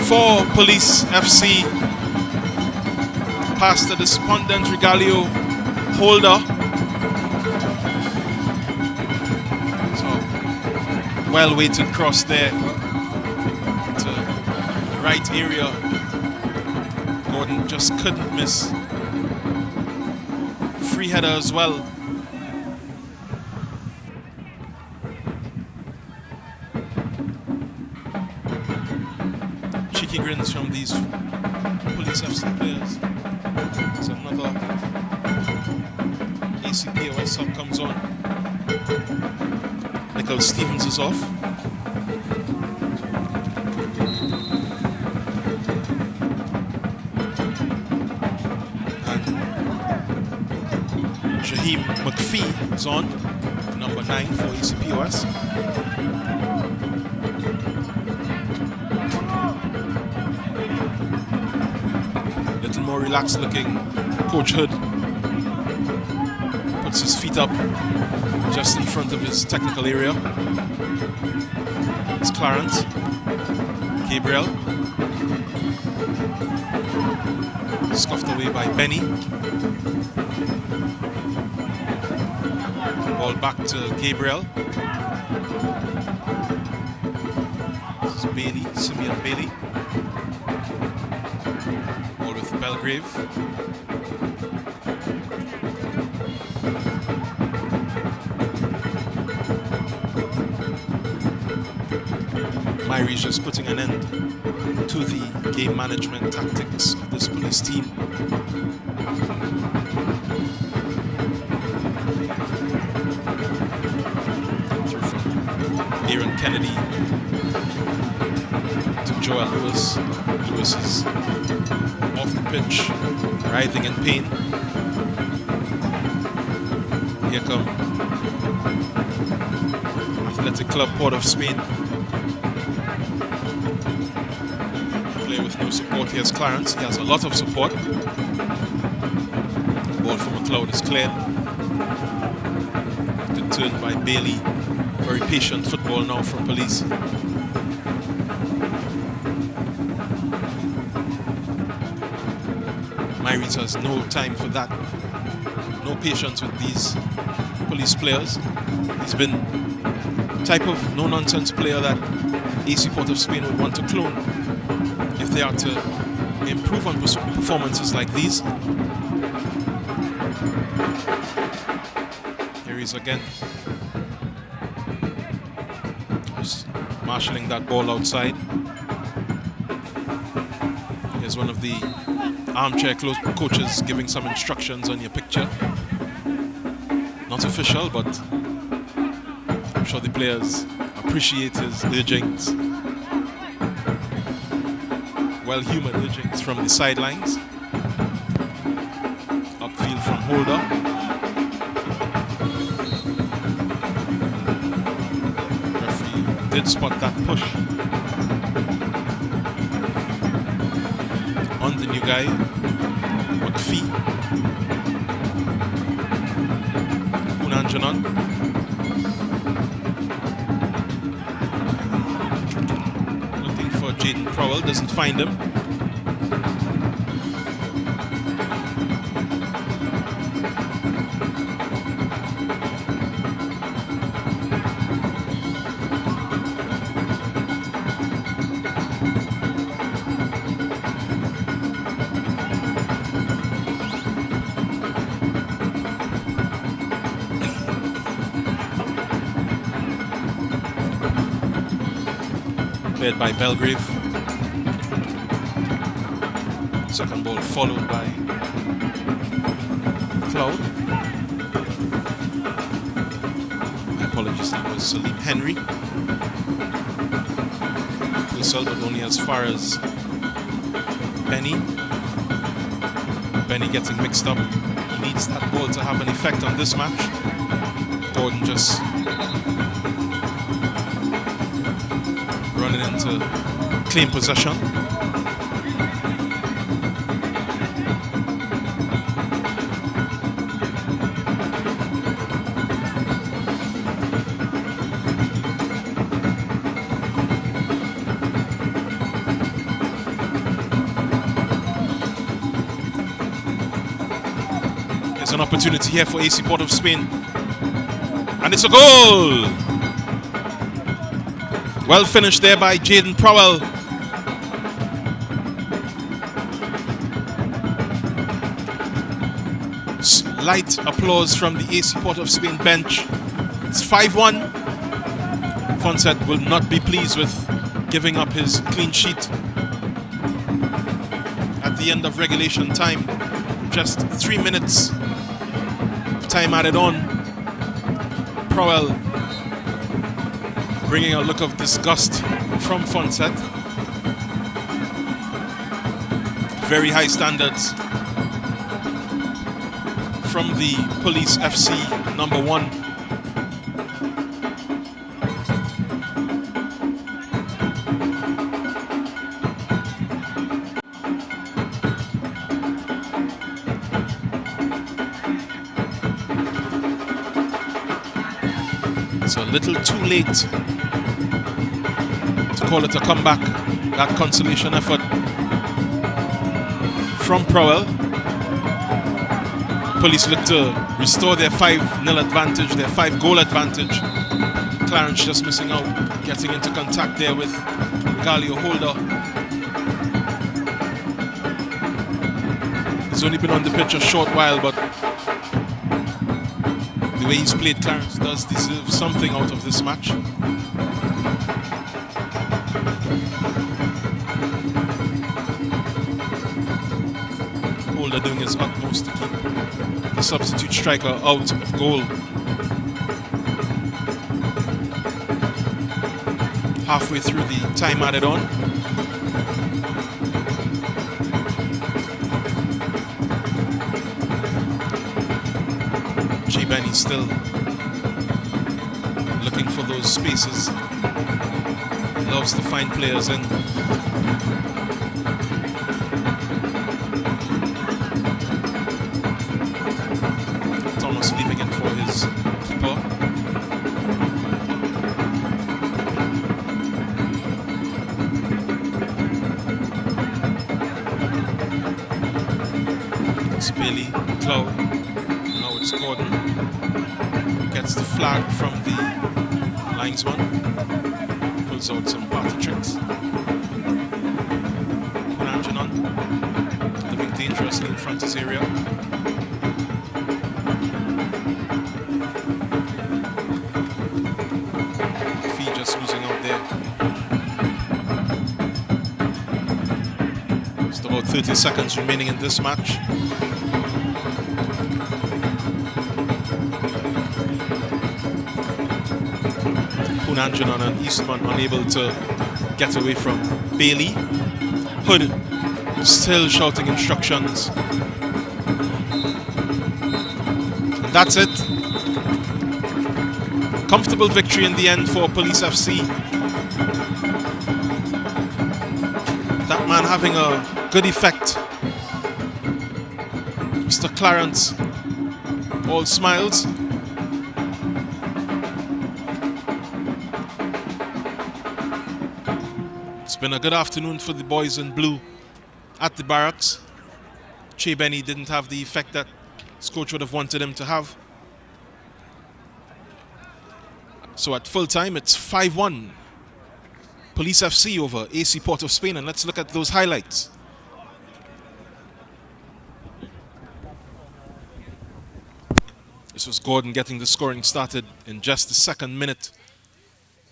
for Police FC, past the despondent Regalio holder. So, well-weighted cross there to the right area. Gordon just couldn't miss. Free header as well. Cheeky grins from these Police FC players. So another AC POS sub comes on. Nicholas Stevens is off. Shaheem McPhee is on, number 9 for AC POS. Little more relaxed looking Coach Hood. Puts his feet up just in front of his technical area. It's Clarence. Gabriel. Scuffed away by Benny. Ball back to Gabriel. This is Bailey, Simeon Bailey. Ball with Belgrave. Myri's just putting an end to the game management tactics of this Police team. Aaron Kennedy to Joel Lewis. Lewis is off the pitch, writhing in pain. Here come Athletic Club Port of Spain. Play with no support. Here's Clarence. He has a lot of support. Ball from McLeod is cleared. Good turn by Bailey. Very patient football now from Police. Myries has no time for that. No patience with these Police players. He's been the type of no-nonsense player that AC Port of Spain would want to clone if they are to improve on performances like these. Here he is again. Marshalling that ball outside. Here's one of the armchair coaches giving some instructions on your picture. Not official, but I'm sure the players appreciate his urgings. Well-humored urgings from the sidelines. Upfield from Holder. Did spot that push on the new guy, McPhee. Unanjanon. Looking for Jaden Crowell, doesn't find him. Cleared by Belgrave. Second ball followed by Cloud. My apologies, that was Salim Henry. Whistle, but only as far as Benny. Benny getting mixed up. He needs that ball to have an effect on this match. Gordon just running into claim possession. There's an opportunity here for AC Port of Spain. And it's a goal! Well finished there by Jaden Prowell. Light applause from the AC Port of Spain bench. It's 5-1. Fonset will not be pleased with giving up his clean sheet at the end of regulation time. Just 3 minutes of time added on. Prowell bringing a look of disgust from Fonset. Very high standards from the Police FC number 1. It's a little too late to call it a comeback. That consolation effort from Prowell. Police look to restore their 5-0 advantage, their 5-goal advantage. Clarence just missing out, getting into contact there with Galio Holder. He's only been on the pitch a short while, but the way he's played, Clarence does deserve something out of this match. Holder doing his utmost to keep the substitute striker out of goal. Halfway through the time added on. Benny still looking for those spaces. Loves to find players in. Thomas leaving it for his keeper. It's Bailey, Clow. Now it's Gordon. Gets the flag from the linesman. Pulls out some party tricks. Kunanjanon living dangerously in front of his area. Fee just losing out there. Just about 30 seconds remaining in this match. Anjanon and Eastman unable to get away from Bailey. Hood still shouting instructions. And that's it. Comfortable victory in the end for Police FC. That man having a good effect. Mr. Clarence, all smiles. It's been a good afternoon for the boys in blue at the barracks. Che Benny didn't have the effect that his coach would have wanted him to have. So at full time, it's 5-1. Police FC over AC Port of Spain. And let's look at those highlights. This was Gordon getting the scoring started in just the second minute,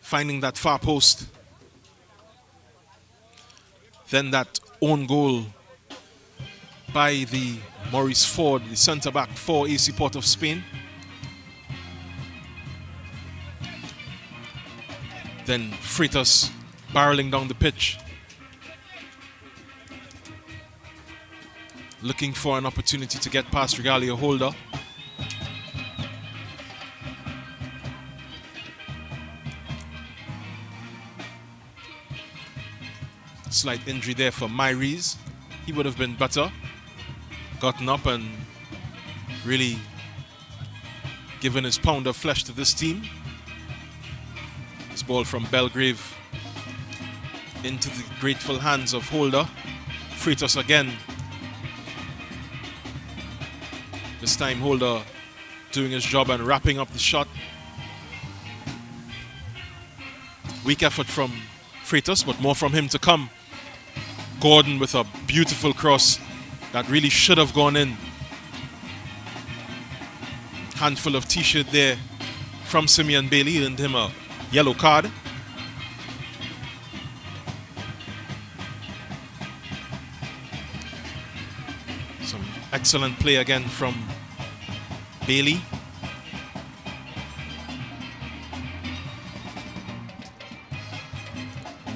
finding that far post. Then that own goal by the Maurice Ford, the centre-back for AC Port of Spain. Then Freitas barreling down the pitch, looking for an opportunity to get past Regalia Holder. slight injury there for Myries. He would have been better. Gotten up and really given his pound of flesh to this team. This ball from Belgrave into the grateful hands of Holder. Freitas again. This time Holder doing his job and wrapping up the shot. Weak effort from Freitas, but more from him to come. Gordon with a beautiful cross that really should have gone in. Handful of t-shirt there from Simeon Bailey, earned him a yellow card. Some excellent play again from Bailey.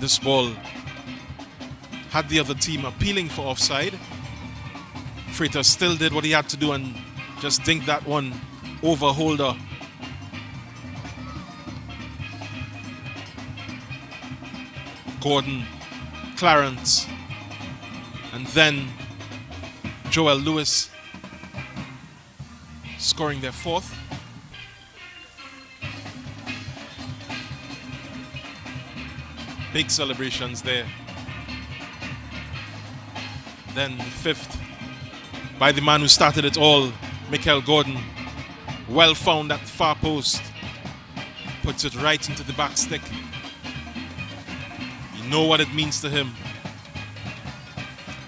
This ball had the other team appealing for offside. Freitas still did what he had to do and just dinked that one over Holder. Gordon, Clarence, and then Joel Lewis scoring their fourth. Big celebrations there. Then the fifth by the man who started it all, Michael Gordon. Well found at the far post. Puts it right into the back stick. You know what it means to him.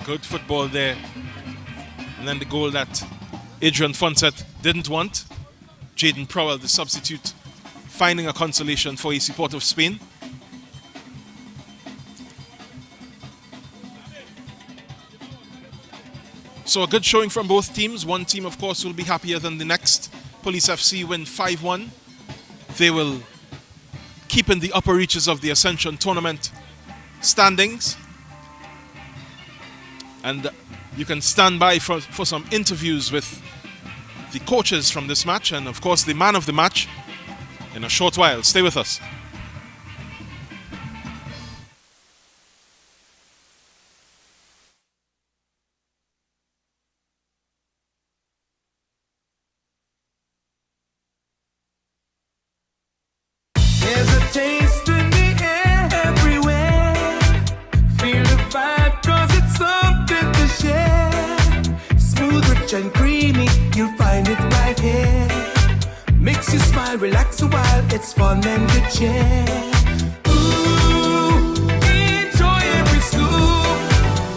Good football there. And then the goal that Adrian Fonset didn't want. Jaden Prowell, the substitute, finding a consolation for AC Port of Spain. So a good showing from both teams. One team, of course, will be happier than the next. Police FC win 5-1. They will keep in the upper reaches of the Ascension tournament standings. And you can stand by for some interviews with the coaches from this match and, of course, the man of the match in a short while. Stay with us. There's a taste in the air everywhere. Feel the vibe 'cause it's something to share. Smooth, rich and creamy, you'll find it right here. Makes you smile, relax a while, it's fun and good cheer. Ooh, enjoy every scoop.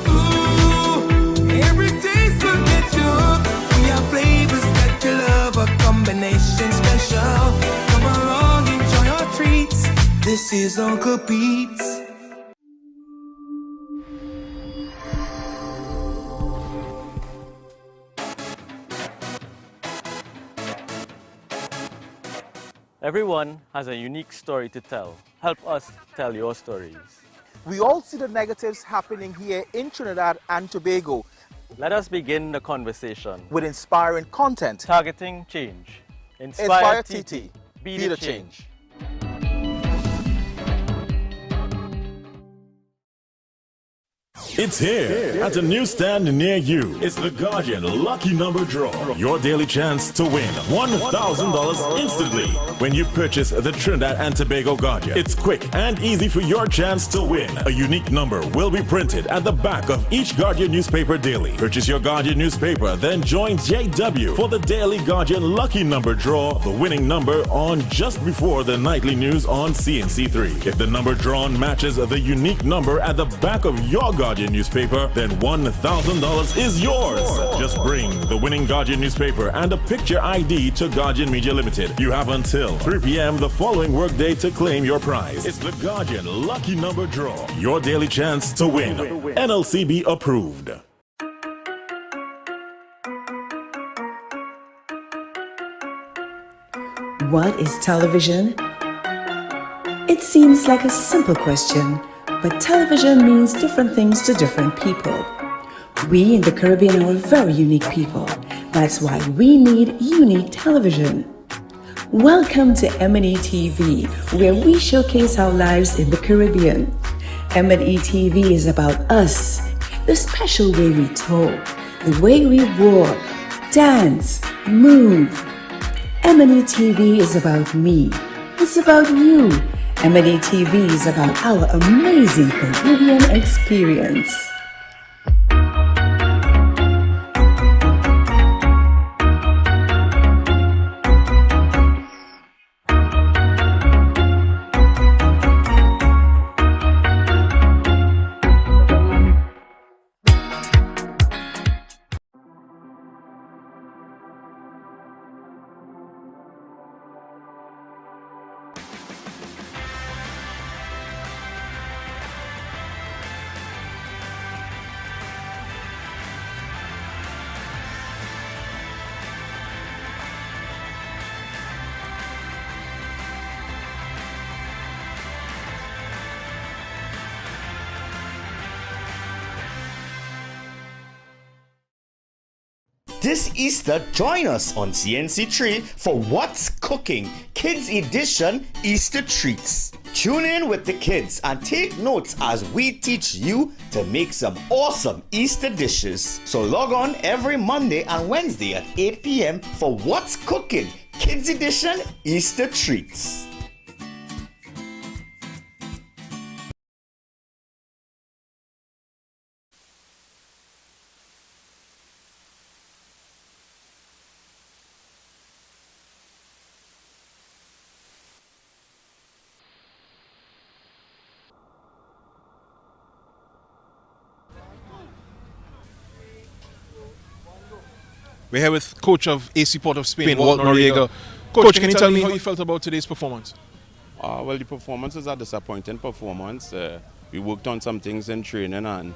Ooh, every taste will get you hooked. We have flavors that you love, a combination special. Come along, enjoy our treats. This is Uncle Pete's. Everyone has a unique story to tell. Help us tell your stories. We all see the negatives happening here in Trinidad and Tobago. Let us begin the conversation with inspiring content. Targeting change. Inspire TT. Be the change. It's here at a newsstand near you. It's the Guardian Lucky Number Draw. Your daily chance to win $1,000 instantly when you purchase the Trinidad and Tobago Guardian. It's quick and easy for your chance to win. A unique number will be printed at the back of each Guardian newspaper daily. Purchase your Guardian newspaper, then join JW for the daily Guardian Lucky Number Draw, the winning number on just before the nightly news on CNC3. If the number drawn matches the unique number at the back of your Guardian newspaper, then $1,000 is yours. Just bring the winning Guardian newspaper and a picture ID to Guardian Media Limited. You have until 3 p.m. the following workday to claim your prize. It's the Guardian Lucky Number Draw. Your daily chance to win. NLCB approved. What is television? It seems like a simple question, but television means different things to different people. We in the Caribbean are very unique people. That's why we need unique television. Welcome to M&E TV, where we showcase our lives in the Caribbean. M&E TV is about us, the special way we talk, the way we walk, dance, move. M&E TV is about me. It's about you. M&E TV is about our amazing Caribbean experience. This Easter, join us on CNC3 for What's Cooking? Kids Edition Easter Treats. Tune in with the kids and take notes as we teach you to make some awesome Easter dishes. So log on every Monday and Wednesday at 8 p.m. for What's Cooking? Kids Edition Easter Treats. We're here with coach of AC Port of Spain, Walt Noriega. Coach, can you tell me how you felt about today's performance? Well, the performance is a disappointing performance. We worked on some things in training and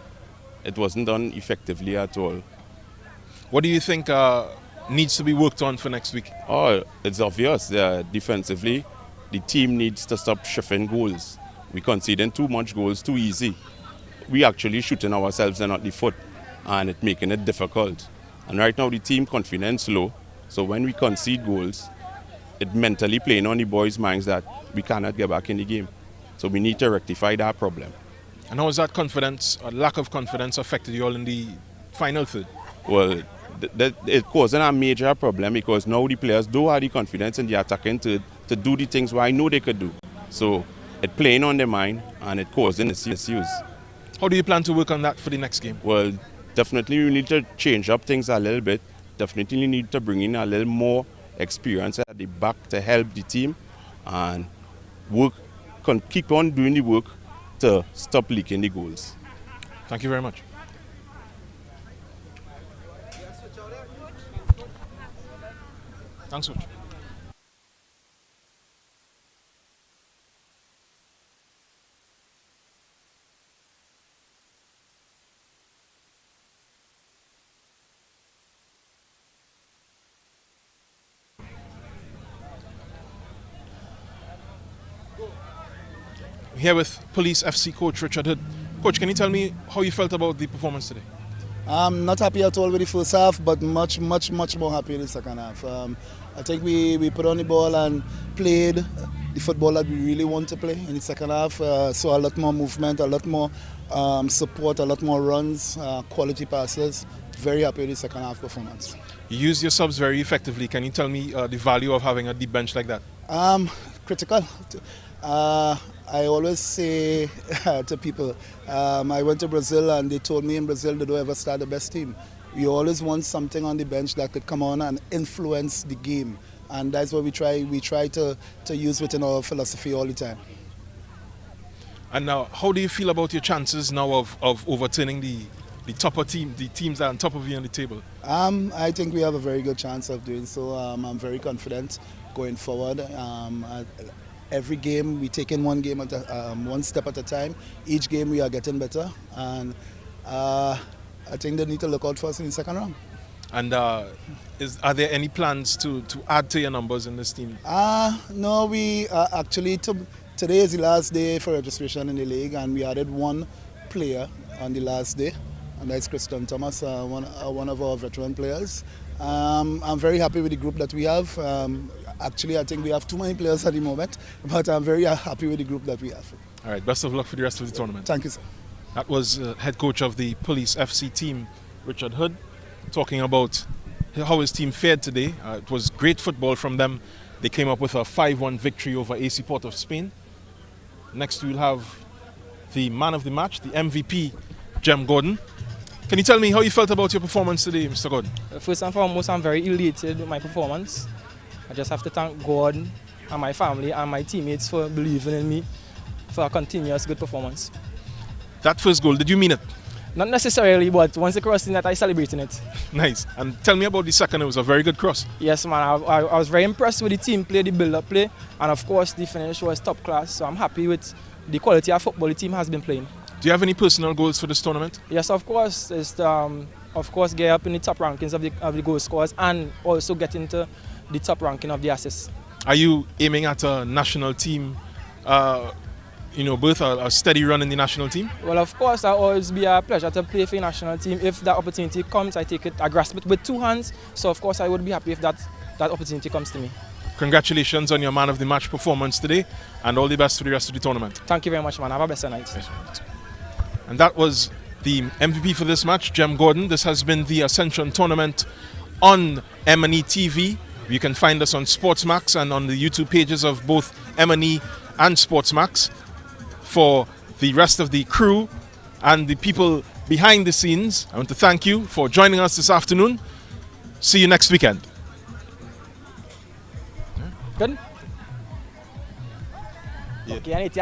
it wasn't done effectively at all. What do you think needs to be worked on for next week? Oh, it's obvious. Defensively, the team needs to stop shifting goals. We conceding too much goals too easy. We actually shooting ourselves in at the foot and it's making it difficult. And right now the team confidence low, so when we concede goals, it mentally playing on the boys' minds that we cannot get back in the game. So we need to rectify that problem. And how has that confidence, or lack of confidence, affected you all in the final third? Well, it causing a major problem because now the players do have the confidence in the attacking to do the things what I know they could do. So it playing on their mind and it causing issues. How do you plan to work on that for the next game? Well, definitely we need to change up things a little bit. Definitely need to bring in a little more experience at the back to help the team and keep on doing the work to stop leaking the goals. Thank you very much. Thanks, Coach. Here with Police FC coach Richard Hood. Coach, can you tell me how you felt about the performance today? I'm not happy at all with the first half, but much more happy in the second half. I think we put on the ball and played the football that we really want to play in the second half. Saw a lot more movement, a lot more support, a lot more runs, quality passes. Very happy with the second half performance. You used your subs very effectively. Can you tell me the value of having a deep bench like that? Critical. I always say to people, I went to Brazil and they told me in Brazil they don't ever start the best team. You always want something on the bench that could come on and influence the game. And that's what we try to use within our philosophy all the time. And now, how do you feel about your chances now of overturning the topper team, the teams that are on top of you on the table? I think we have a very good chance of doing so. I'm very confident going forward. Every game we take in one game at one step at a time. Each game we are getting better, and I think they need to look out for us in the second round. And are there any plans to add to your numbers in this team? No, we actually today is the last day for registration in the league, and we added one player on the last day, and that's Christian Thomas, one of our veteran players. I'm very happy with the group that we have. Actually, I think we have too many players at the moment, but I'm very happy with the group that we have. All right, best of luck for the rest of the tournament. Thank you, sir. That was head coach of the Police FC team, Richard Hood, talking about how his team fared today. It was great football from them. They came up with a 5-1 victory over AC Port of Spain. Next we'll have the man of the match, the MVP, Jem Gordon. Can you tell me how you felt about your performance today, Mr. Gordon? First and foremost, I'm very elated with my performance. I just have to thank God and my family and my teammates for believing in me for a continuous good performance. That first goal, did you mean it? Not necessarily, but once it crossed in that, I celebrated it. Nice. And tell me about the second. It was a very good cross. Yes, man. I was very impressed with the team play, the build-up play, and of course the finish was top class. So I'm happy with the quality of football the team has been playing. Do you have any personal goals for this tournament? Yes, of course. It's get up in the top rankings of the goal scorers and also get into the top ranking of the assists. Are you aiming at a national team? Both a steady run in the national team? Well, of course, it will always be a pleasure to play for the national team. If that opportunity comes, I take it, I grasp it with two hands. So, of course, I would be happy if that opportunity comes to me. Congratulations on your man of the match performance today, and all the best for the rest of the tournament. Thank you very much, man. Have a blessed night. Yes. And that was the MVP for this match, Jem Gordon. This has been the Ascension tournament on M&E TV. You can find us on Sportsmax and on the YouTube pages of both M&E and Sportsmax. For the rest of the crew and the people behind the scenes, I want to thank you for joining us this afternoon. See you next weekend. Good? Okay, I need to